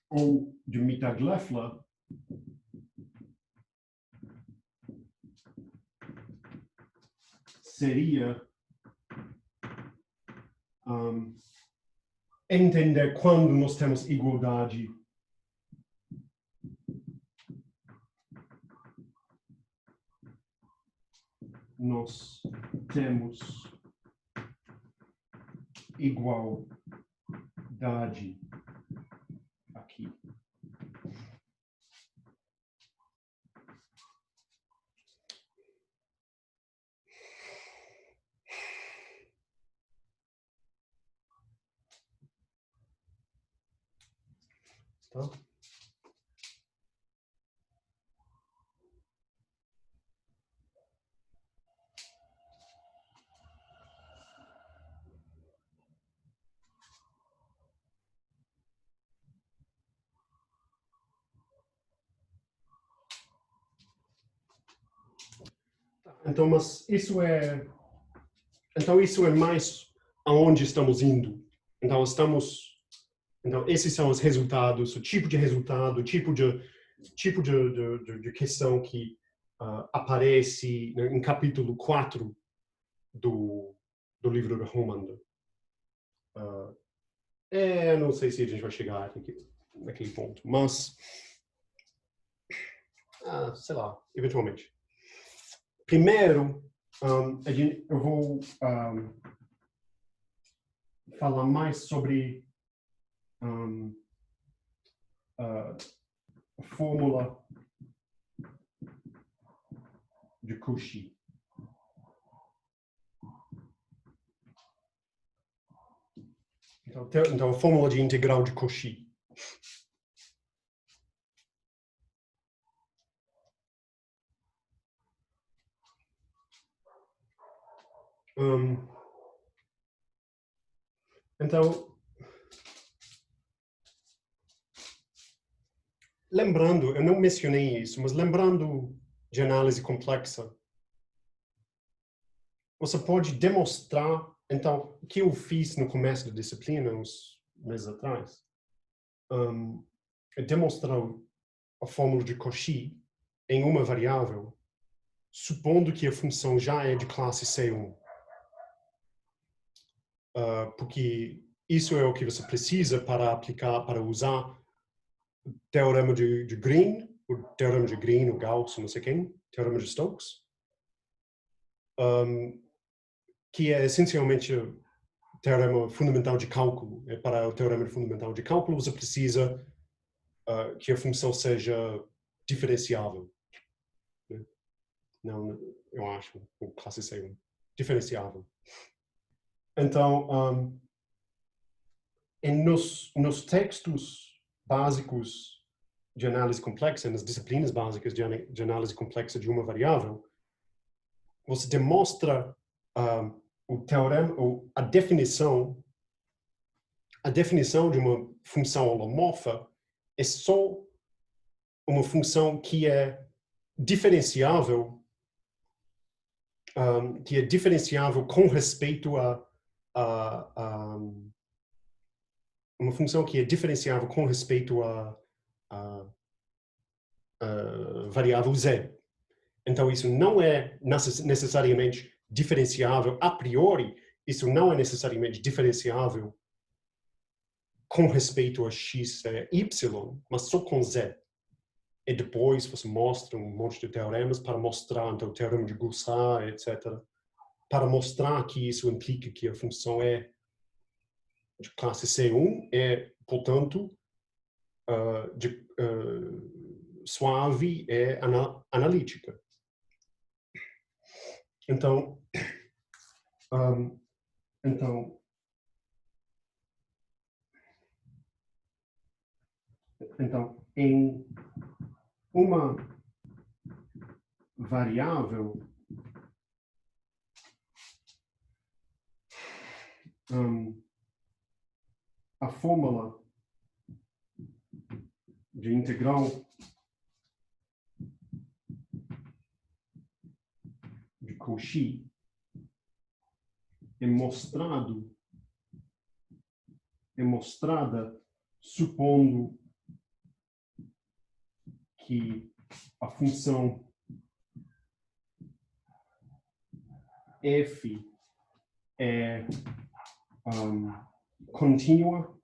o de Mittag-Leffler, seria entender quando nós temos igualdade nós temos igualdade aqui. Tá? Então, mas isso é mais aonde estamos indo. Então, esses são os resultados, o tipo de resultado, o tipo de questão que aparece em capítulo 4 do livro de Romando. Não sei se a gente vai chegar naquele ponto, mas sei lá, eventualmente. Primeiro, eu vou falar mais sobre a fórmula de Cauchy. Então, a fórmula de integral de Cauchy. Então, lembrando, eu não mencionei isso, mas lembrando de análise complexa, você pode demonstrar, então, o que eu fiz no começo da disciplina, uns meses atrás, é demonstrar a fórmula de Cauchy em uma variável, supondo que a função já é de classe C1. Porque isso é o que você precisa para aplicar, para usar o teorema de Green, o Gauss, não sei quem, teorema de Stokes, que é essencialmente o teorema fundamental de cálculo. Para o teorema fundamental de cálculo, você precisa que a função seja diferenciável. Né? Não, eu acho, o classe C1, diferenciável. Então, nos textos básicos de análise complexa, nas disciplinas básicas de análise complexa de uma variável, você demonstra o teorema, ou a definição de uma função holomorfa é só uma função que é diferenciável, com respeito a uma função que é diferenciável com respeito a variável z. Então, isso não é necessariamente diferenciável a priori, isso não é necessariamente diferenciável com respeito a x y, mas só com z. E depois você mostra um monte de teoremas para mostrar, então, o teorema de Gauss, etc., para mostrar que isso implica que a função é de classe C1, portanto, suave, analítica. Então, em uma variável, a fórmula de integral de Cauchy é mostrada supondo que a função f é contínua,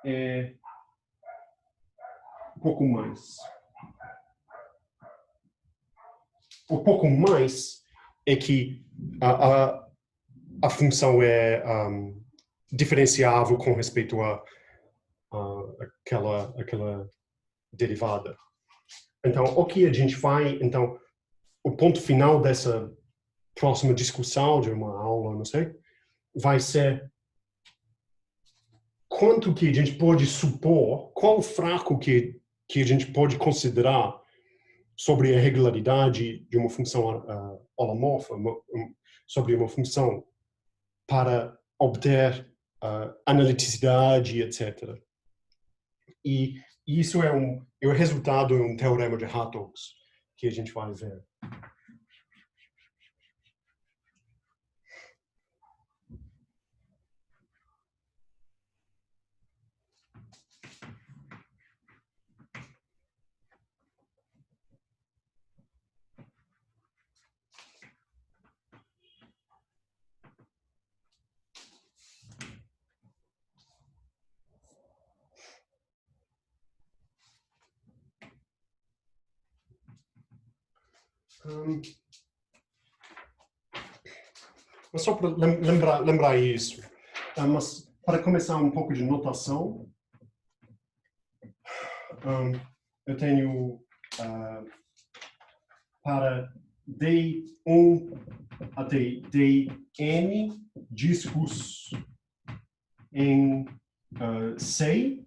é pouco mais. O pouco mais é que a função é diferenciável com respeito a aquela derivada. Então, o que a gente vai, então, o ponto final dessa próxima discussão de uma aula, não sei, vai ser quanto que a gente pode supor, qual fraco que a gente pode considerar sobre a regularidade de uma função holomorfa, sobre uma função para obter analiticidade, etc. E isso é o resultado de um teorema de Hartogs que a gente vai ver. Mas só para lembrar isso, mas para começar um pouco de notação, eu tenho para D1 até Dn discos em C.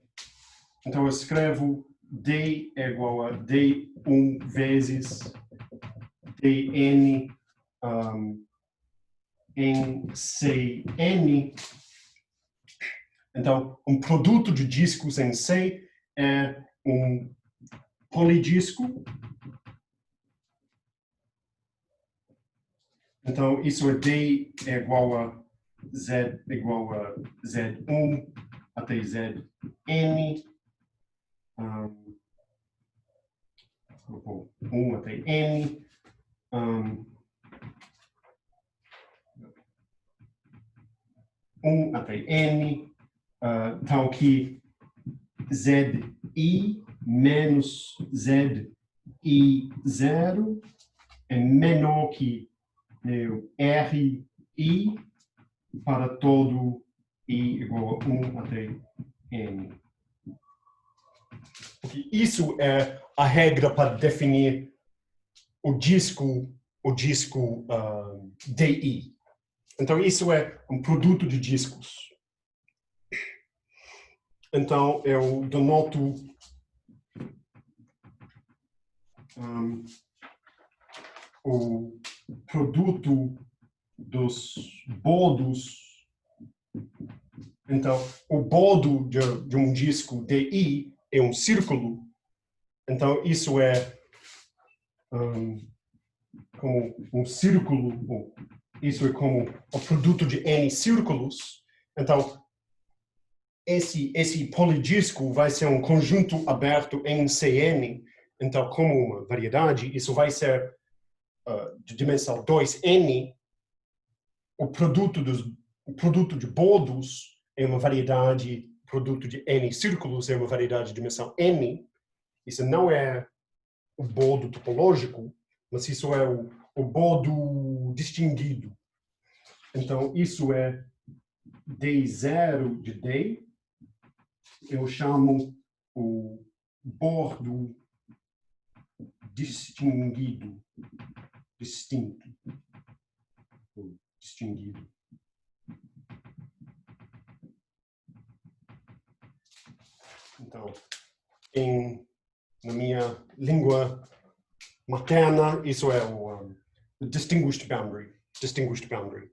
Então eu escrevo D é igual a D1 vezes Dn em Cn. Então, um produto de discos em C é um polidisco. Então, isso é D é igual a Z igual a Z1 até Zn. 1 até N. Até N. Então, aqui Zi menos Zi0 é menor que Ri para todo I igual a 1 até N. Isso é a regra para definir o disco DI. Então, isso é um produto de discos. Então, eu denoto o produto dos bordos. Então, o bordo de um disco DI é um círculo. Então, isso é como um círculo. Isso é como o produto de N círculos. Então, esse polidisco vai ser um conjunto aberto em Cn. Então, como uma variedade, isso vai ser de dimensão 2n. O produto de bordos é uma variedade, o produto de N círculos é uma variedade de dimensão n. Isso não é o bordo topológico, mas isso é o bordo distinguido. Então, isso é D0 de D. Eu chamo o bordo distinguido, distinto, distinguido. Então, na minha língua materna, isso é o distinguished boundary. Distinguished boundary.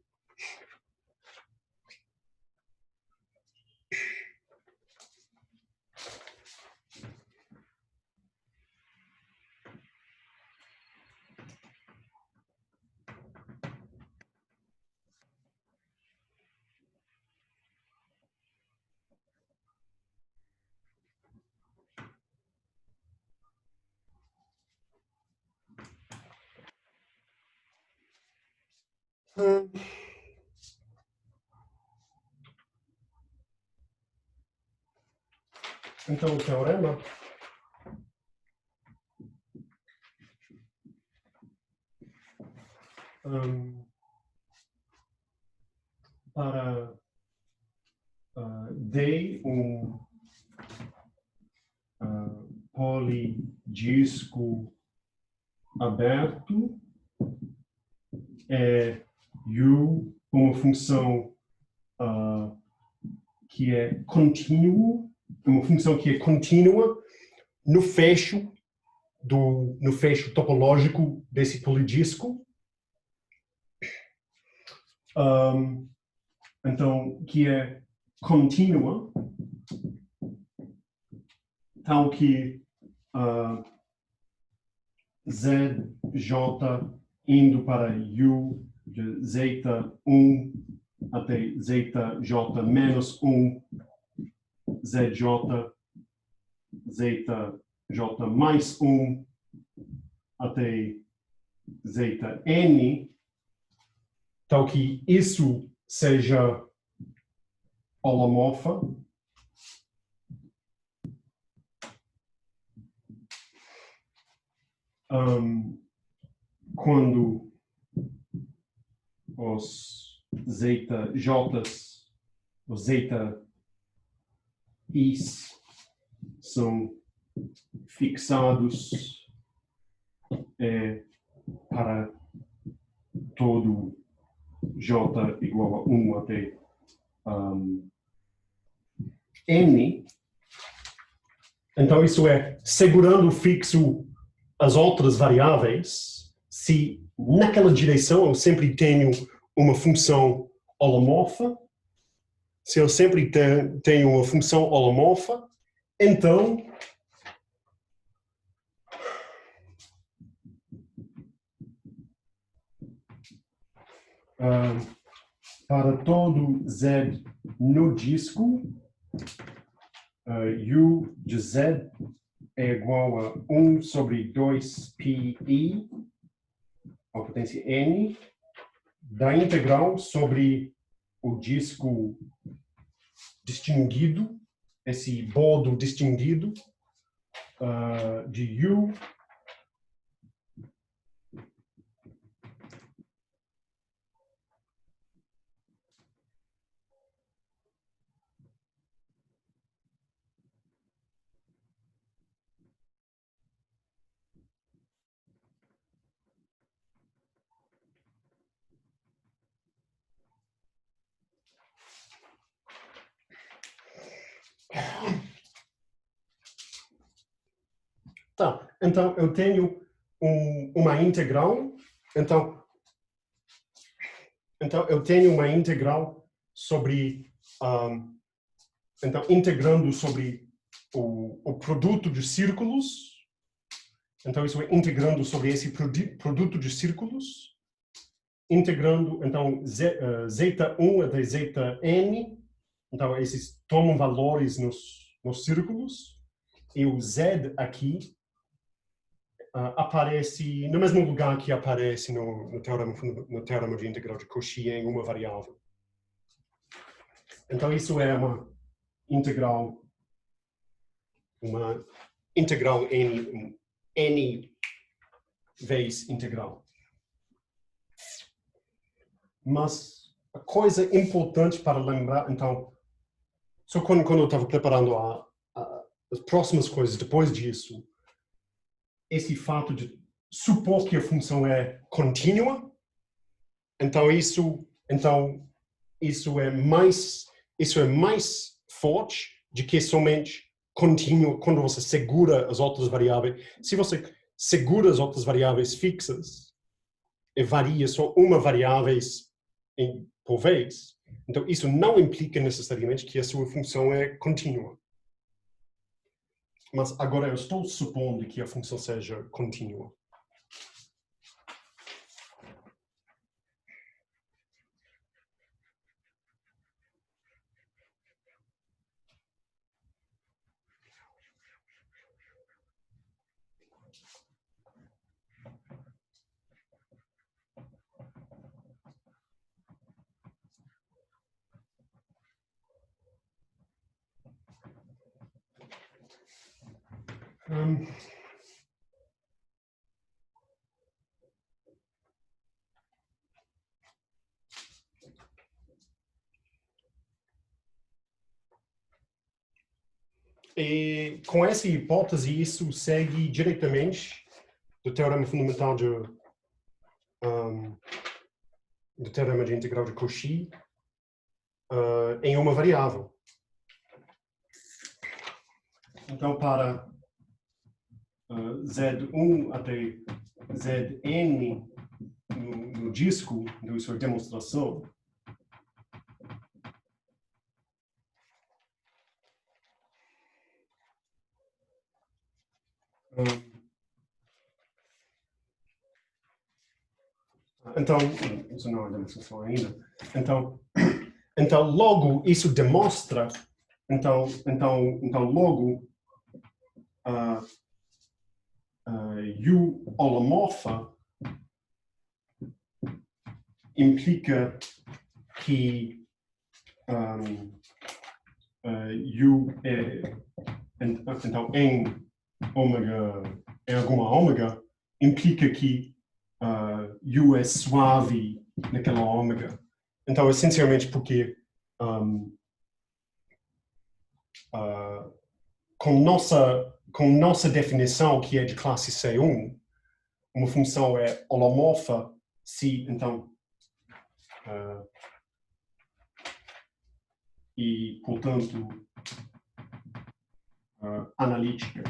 Então, o teorema para D polidisco aberto é U uma função que é contínua, uma função que é contínua no fecho topológico desse polidisco. Então, que é contínua, tal que ZJ indo para U de Z1 até ZJ menos 1, ZJ mais 1 até Zn, tal que isso seja holomorfa. Quando os ZJs, os ZIs são fixados para todo j igual a 1 até n. Então, isso é segurando fixo as outras variáveis. Se naquela direção eu sempre tenho uma função holomorfa, se eu sempre tenho uma função holomorfa, então para todo z no disco, u de z é igual a 1 sobre 2πi, a potência n, da integral sobre o disco distinguido, esse bordo distinguido, de u Tá, então eu tenho uma integral, então eu tenho uma integral sobre, então integrando sobre o produto de círculos, então isso é integrando sobre esse produto de círculos, integrando, então, zeta1 até zn, então esses tomam valores nos círculos, e o z aqui aparece no mesmo lugar que aparece no teorema de integral de Cauchy em uma variável. Então isso é uma integral n vezes integral. Mas a coisa importante para lembrar, então, só quando eu estava preparando as próximas coisas depois disso, esse fato de supor que a função é contínua, então isso é mais forte do que somente contínua quando você segura as outras variáveis. Se você segura as outras variáveis fixas e varia só uma variável por vez, então isso não implica necessariamente que a sua função é contínua. Mas agora eu estou supondo que a função seja contínua. E com essa hipótese, isso segue diretamente do teorema fundamental do teorema de integral de Cauchy em uma variável. Então, para z1 até zn no disco, então isso é demonstração, então, isso não é demonstração ainda. Então logo, isso demonstra, então logo, U holomorfa implica que U é, então em ômega, em alguma ômega, implica que U é suave naquela ômega. Então, essencialmente porque com nossa definição, que é de classe C1, uma função é holomorfa se, então, e, portanto, analítica.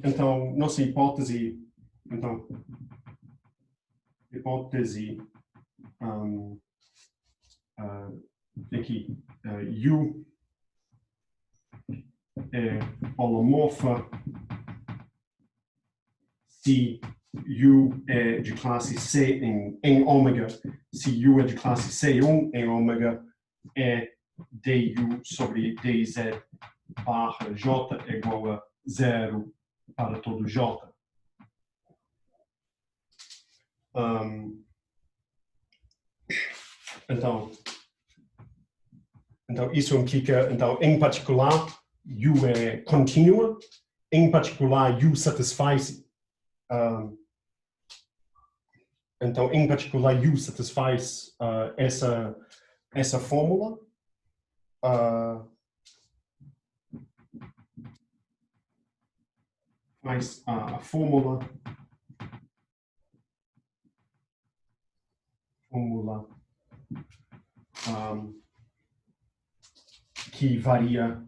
Então, nossa hipótese, aqui, U é holomorfa se U é de classe C em ômega, se U é de classe C1 em ômega, é du sobre dz barra j é igual a 0 para todo j. Então, isso implica, então, em particular, U é contínua, em particular, U satisfaz, então, em particular, U satisfaz essa fórmula. Mas a fórmula que varia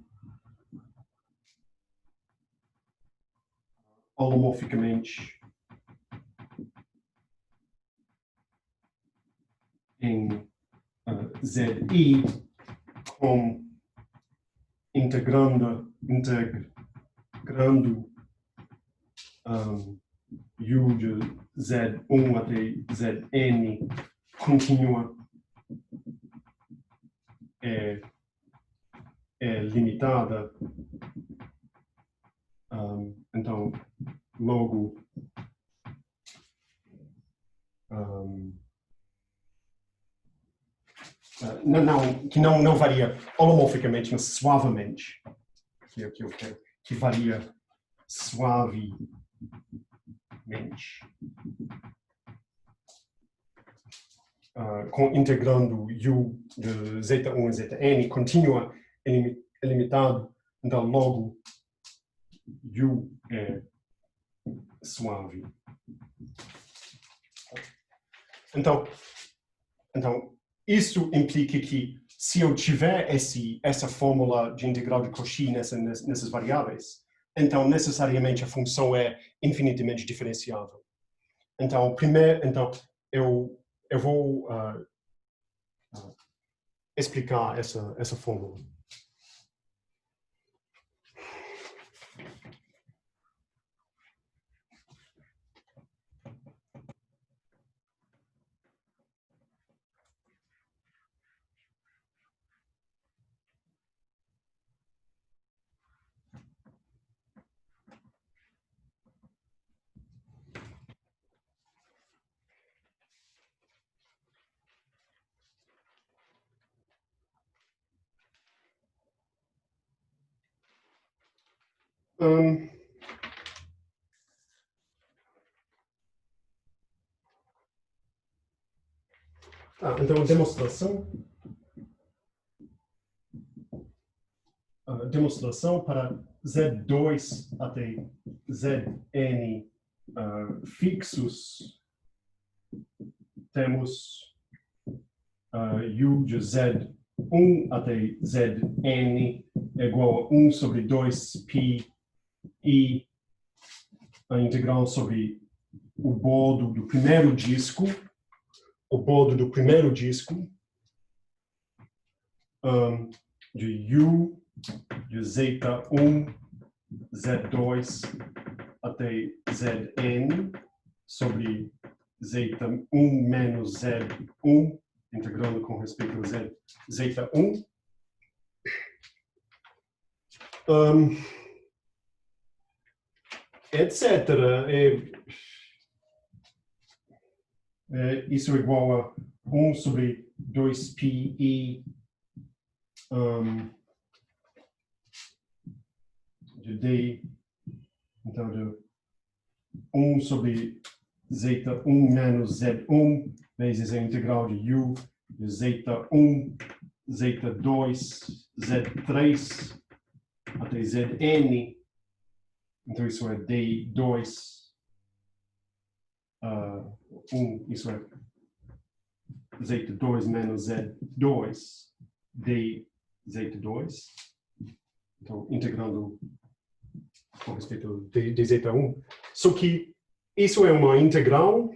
holomorficamente em ZI com integrando U de Z1 até Zn contínua é limitada. Então, logo, que não varia holomorficamente, mas suavemente, que varia suavemente. Integrando U de Z1 a Zn contínua é limitado, então logo U é suave. Então isso implica que se eu tiver essa fórmula de integral de Cauchy nessas variáveis, então necessariamente a função é infinitamente diferenciável. Então, eu vou explicar essa fórmula. Então, demonstração para Z2 até Zn fixos, temos U de Z1 até Zn é igual a 1 sobre 2π e a integral sobre o bordo do primeiro disco, de U de Z1, Z2 até Zn sobre Z1 menos Z1, integrando com respeito a Z1. Etc. Isso é igual a 1 sobre 2πi de D, então de 1 sobre Z1 menos Z1 vezes a integral de U de Z1 Z2, Z3 até Zn. Então isso é D2, isso é Z2 menos Z2, dZ2. Então, integrando com respeito de Z1. Só que isso é uma integral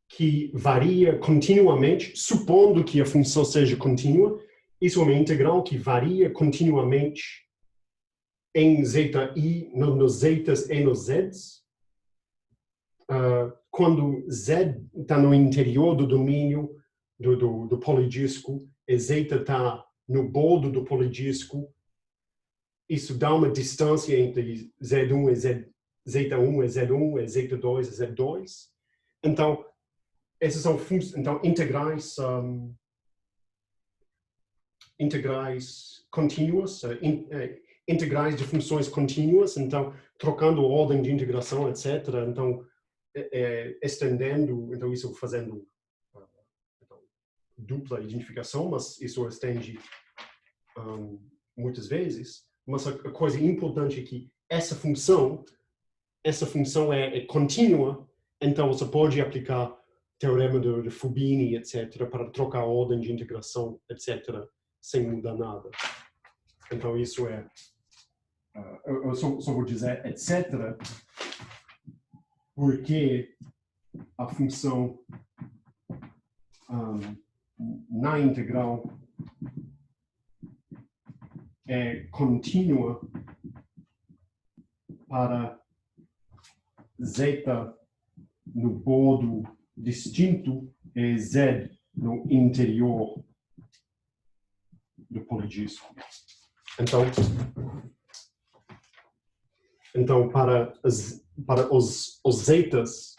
que varia continuamente, supondo que a função seja contínua. Isso é uma integral que varia continuamente em ZI, nos zetas e nos zs. Quando z está no interior do domínio do polidisco e zeta está no bordo do polidisco, isso dá uma distância entre Z1 e Z1 e Z1 e Z2 e Z2. Então, essas são integrais, integrais contínuas, integrais de funções contínuas. Então, trocando a ordem de integração, etc. Então, estendendo, então isso fazendo dupla identificação, mas isso estende muitas vezes. Mas a coisa importante é que essa função é contínua, então você pode aplicar teorema de Fubini, etc., para trocar a ordem de integração, etc., sem mudar nada. Então isso é, eu só vou dizer etc., porque a função na integral é contínua para zeta no bordo distinto e z no interior do polidisco. Então para os zetas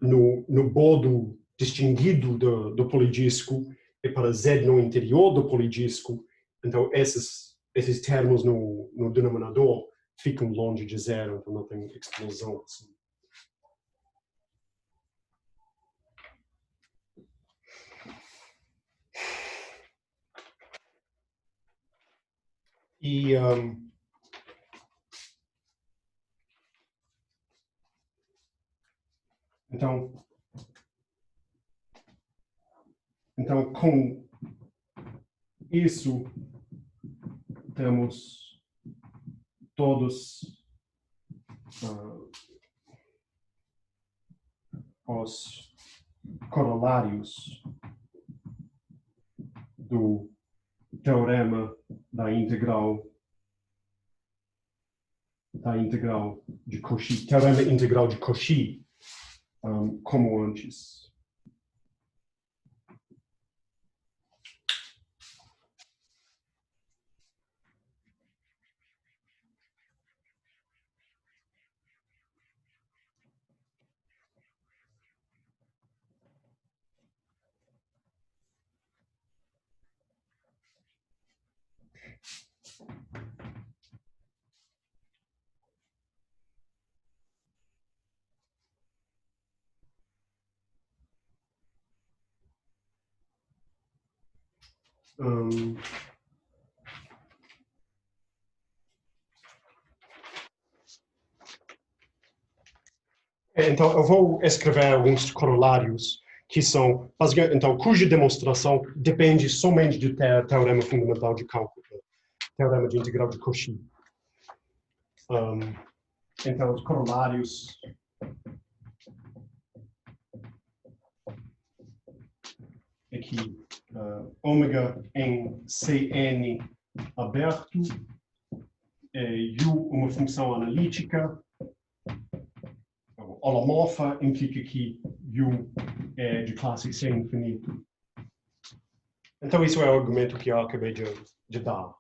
no bordo distinguido do polidisco e para z no interior do polidisco, então esses termos no denominador ficam longe de zero, então não tem explosão assim. E então com isso temos todos os corolários do teorema da integral de Cauchy, teorema integral de Cauchy, como antes. Então, eu vou escrever alguns corolários que são, basicamente, então, cuja demonstração depende somente do teorema fundamental de cálculo, teorema de integral de Cauchy. Então, os corolários aqui, ômega em Cn aberto, U uma função analítica, holomorfa implica que U é de classe C infinito. Então, isso é o argumento que eu acabei de dar.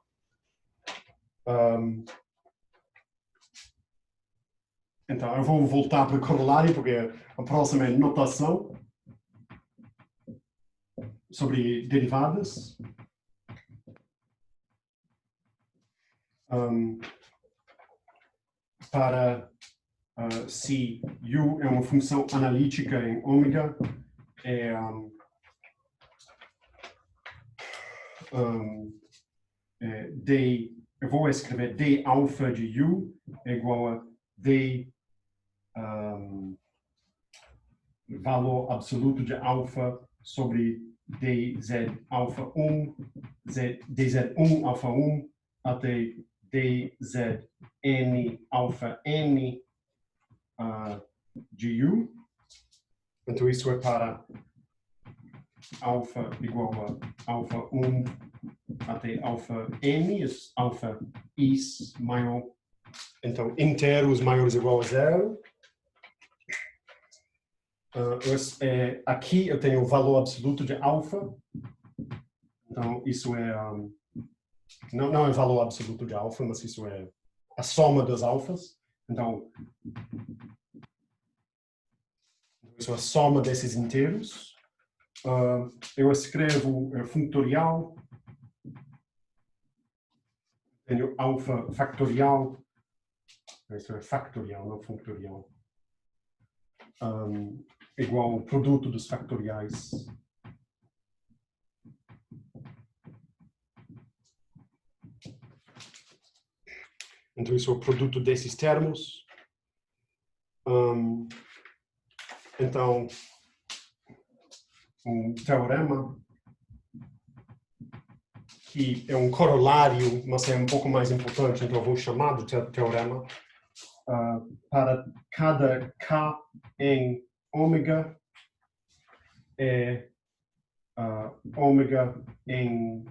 Então, eu vou voltar para o corolário, porque a próxima é notação sobre derivadas. Para se U é uma função analítica em ômega, eu vou escrever d alfa de u é igual a d valor absoluto de alfa sobre dz alfa 1, dz1 alfa 1 até dz n alfa n de u. Então isso é para alfa igual a alfa 1 até alfa n, alfa is maior. Então inteiros maiores ou igual a 0. Aqui eu tenho o valor absoluto de alfa. Então isso é não é o valor absoluto de alfa, mas isso é a soma das alfas. Então isso é a soma desses inteiros. Eu escrevo factorial. Tenho alfa factorial. Isso é factorial, não factorial. Igual ao produto dos factoriais. Então, isso é o produto desses termos. Então, um teorema, que é um corolário, mas é um pouco mais importante, então eu vou chamar de teorema, para cada k em ômega, ômega em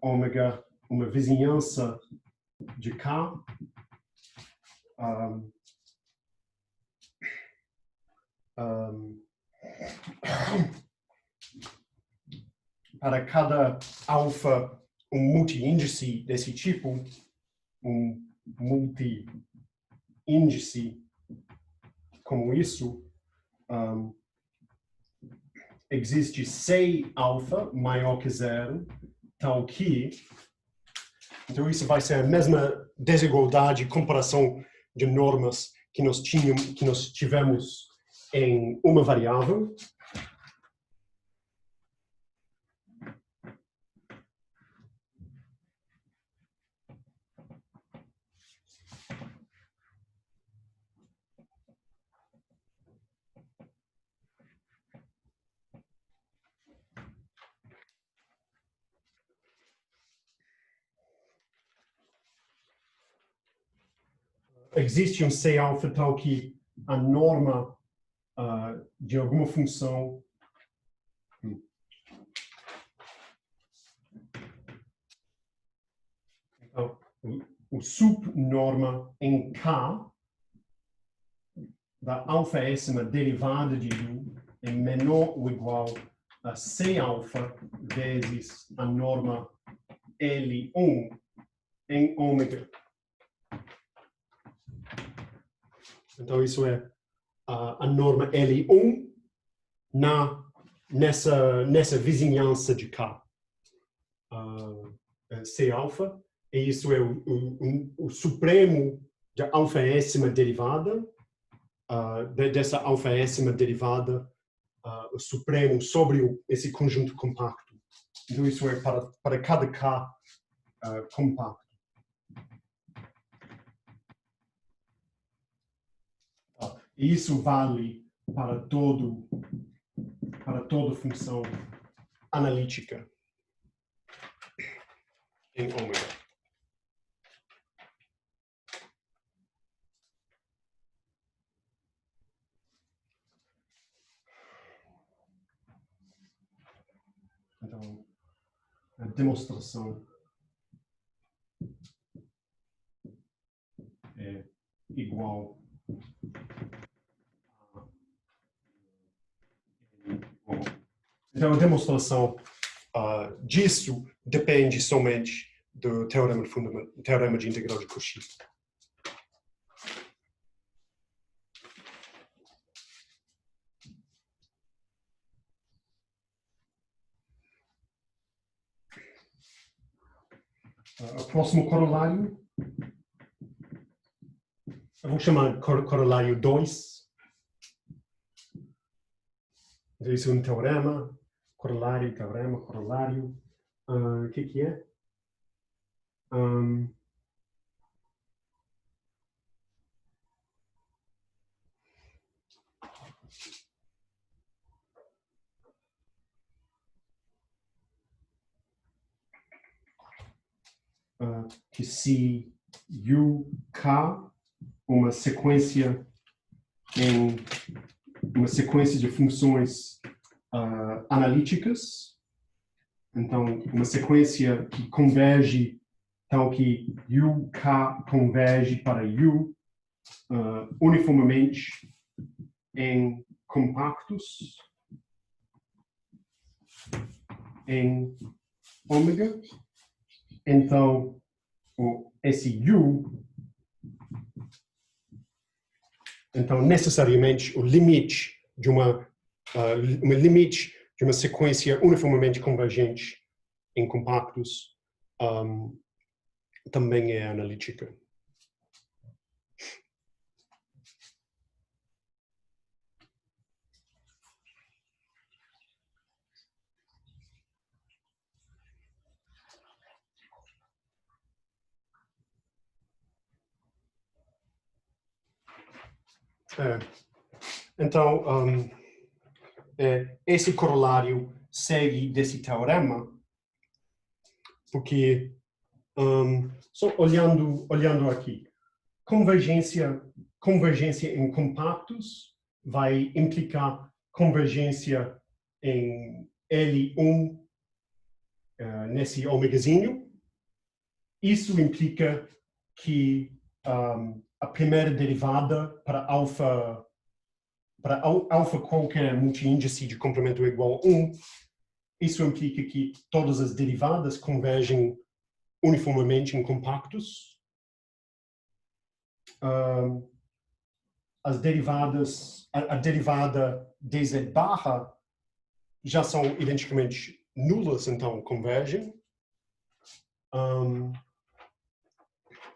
ômega, uma vizinhança de k. Para cada alfa, um multi-índice desse tipo, um multi-índice como isso, existe C alfa maior que 0, tal que, então isso vai ser a mesma desigualdade, comparação de normas que nós tivemos em uma variável. Existe um C alfa tal que a norma de alguma função então, o subnorma em K da alfaésima derivada de U é menor ou igual a C alfa vezes a norma L1 em ômega. Então, isso é a norma L1 nessa vizinhança de K. C alfa, e isso é o supremo da alfaésima derivada, dessa alfaésima derivada, o supremo sobre esse conjunto compacto. Então, isso é para cada K compacto. E isso vale para toda função analítica em ômega. Então, a demonstração é igual Então, a demonstração disso depende somente do teorema de integral de Cauchy. O próximo corolário, eu vou chamar corolário 2. Isso é um teorema, corolário, teorema, corolário. O que é? Que se UK uma sequência de funções analíticas, então uma sequência que converge, então que UK converge para U uniformemente em compactos em ômega. Então, esse U, então necessariamente o limite de uma sequência uniformemente convergente em compactos também é analítica. Então, esse corolário segue desse teorema, porque, só olhando aqui, convergência em compactos vai implicar convergência em L1 nesse ômegazinho. Isso implica que a primeira derivada para alfa qualquer multiíndice de complemento igual a 1, isso implica que todas as derivadas convergem uniformemente em compactos. As derivadas, a derivada dz' já são identicamente nulas, então convergem.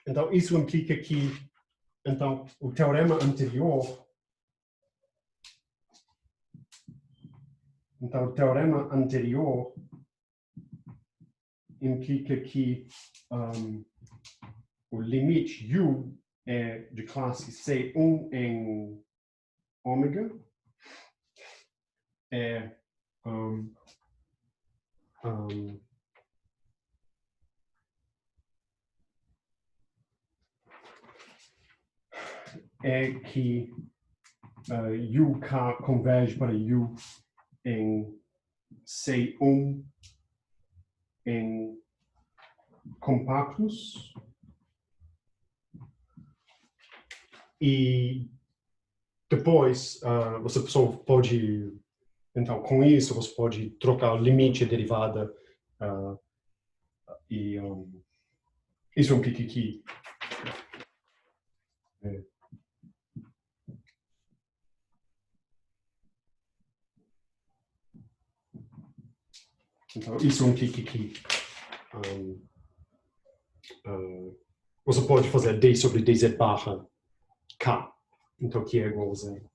Então, isso implica que então, o teorema anterior implica que o limite U é de classe C1 em ômega, é que UK converge para U em C1 em compactos. E depois, você só pode, então, com isso, você pode trocar o limite e a derivada. E isso implica que então, isso implica que você pode fazer D sobre dz barra K, então que é igual a zero.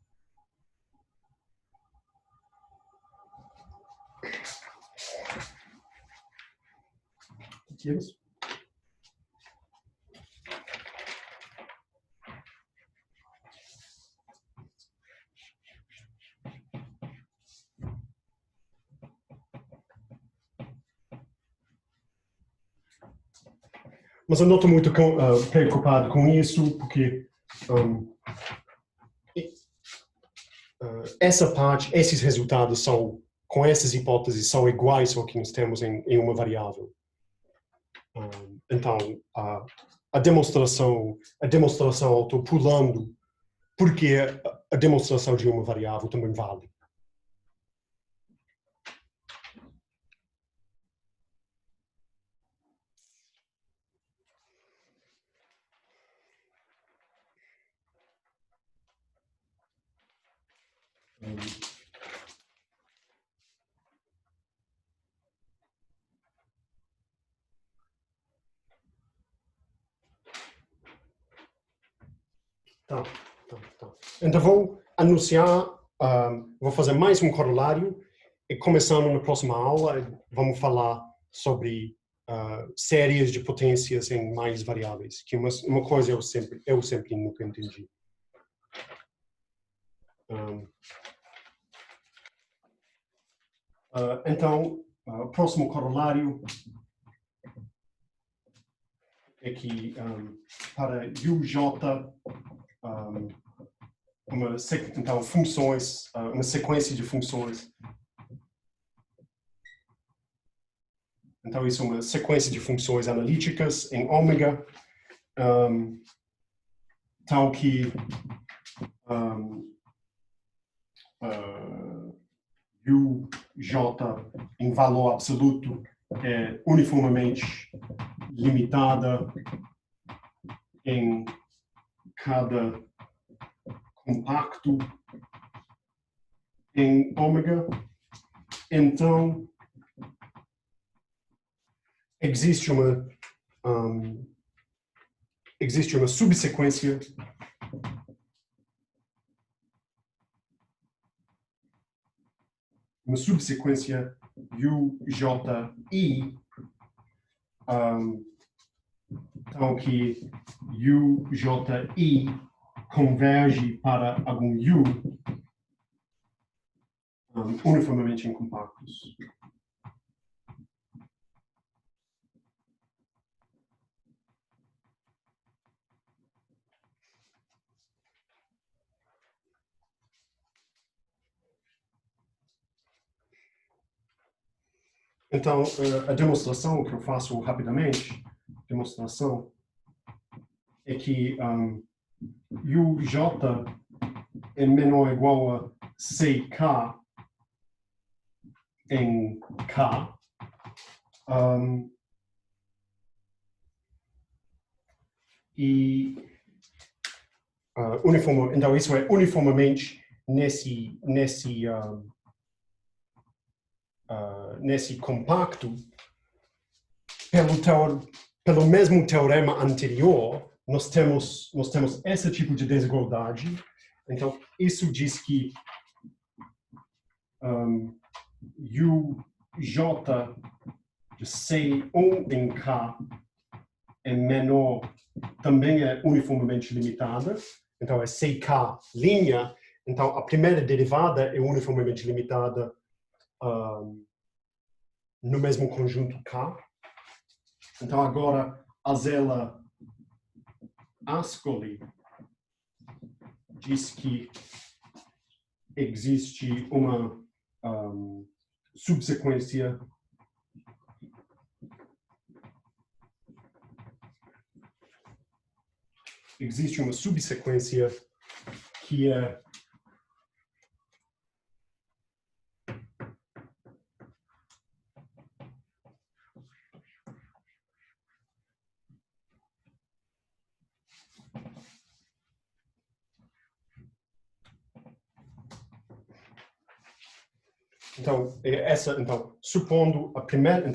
O que é isso? Mas eu não estou muito preocupado com isso, porque essa parte, esses resultados são, com essas hipóteses, são iguais ao que nós temos em uma variável. Então, a demonstração eu estou pulando, porque a demonstração de uma variável também vale. Tá. Então vou anunciar, vou fazer mais um corolário e começando na próxima aula vamos falar sobre séries de potências em mais variáveis, que uma coisa eu sempre nunca entendi. Então, o próximo corolário é que para UJ, então, funções, uma sequência de funções. Então, isso é uma sequência de funções analíticas em ômega, tal que UJ em valor absoluto é uniformemente limitada em cada compacto em ômega. Então, existe uma subsequência UJI, então que UJI converge para algum U uniformemente em compactos. Então, a demonstração que eu faço rapidamente, é que UJ é menor ou igual a CK em K. Então, isso é uniformemente nesse compacto. Pelo mesmo teorema anterior, nós temos esse tipo de desigualdade. Então, isso diz que UJ de C1 em K é menor, também é uniformemente limitada. Então, é CK linha. Então, a primeira derivada é uniformemente limitada no mesmo conjunto K. Então, agora, a Zella Ascoli diz que existe uma subsequência que é supondo a primeira,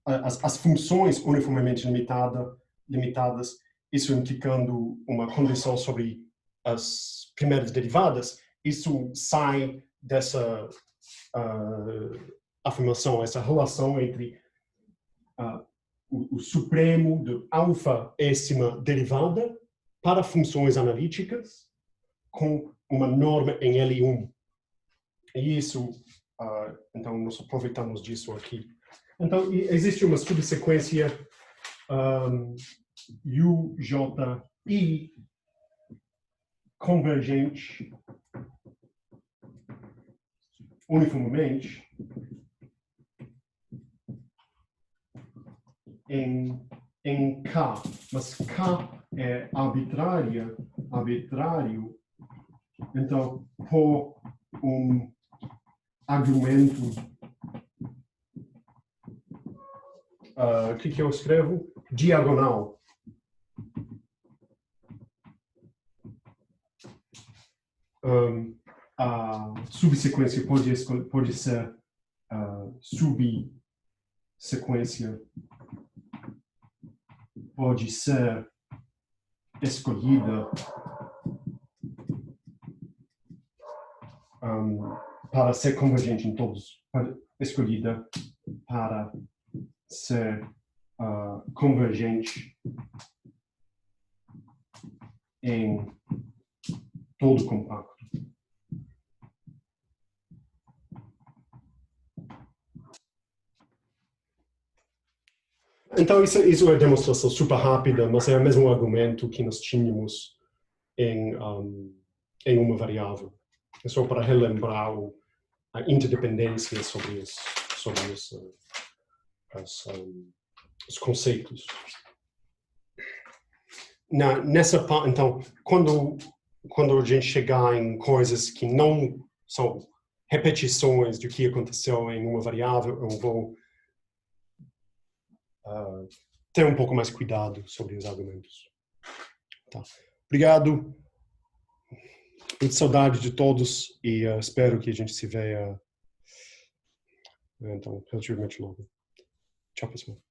as funções uniformemente limitadas, isso implicando uma condição sobre as primeiras derivadas, isso sai dessa afirmação, essa relação entre o supremo de alfa-ésima derivada para funções analíticas com uma norma em L1. E isso, então, nós aproveitamos disso aqui. Então, existe uma subsequência UJI convergente uniformemente em K, mas K é arbitrário, então, por um argumento, o que eu escrevo? Diagonal. A subsequência pode ser subsequência pode ser escolhida para ser convergente em todos, escolhida para ser convergente em todo compacto. Então, isso é uma demonstração super rápida, mas é o mesmo argumento que nós tínhamos em uma variável. É só para relembrar a interdependência sobre os conceitos. Nessa parte, então, quando a gente chegar em coisas que não são repetições do que aconteceu em uma variável, eu vou ter um pouco mais cuidado sobre os argumentos. Tá. Obrigado. Muita saudade de todos e espero que a gente se veja então relativamente logo. Tchau, pessoal.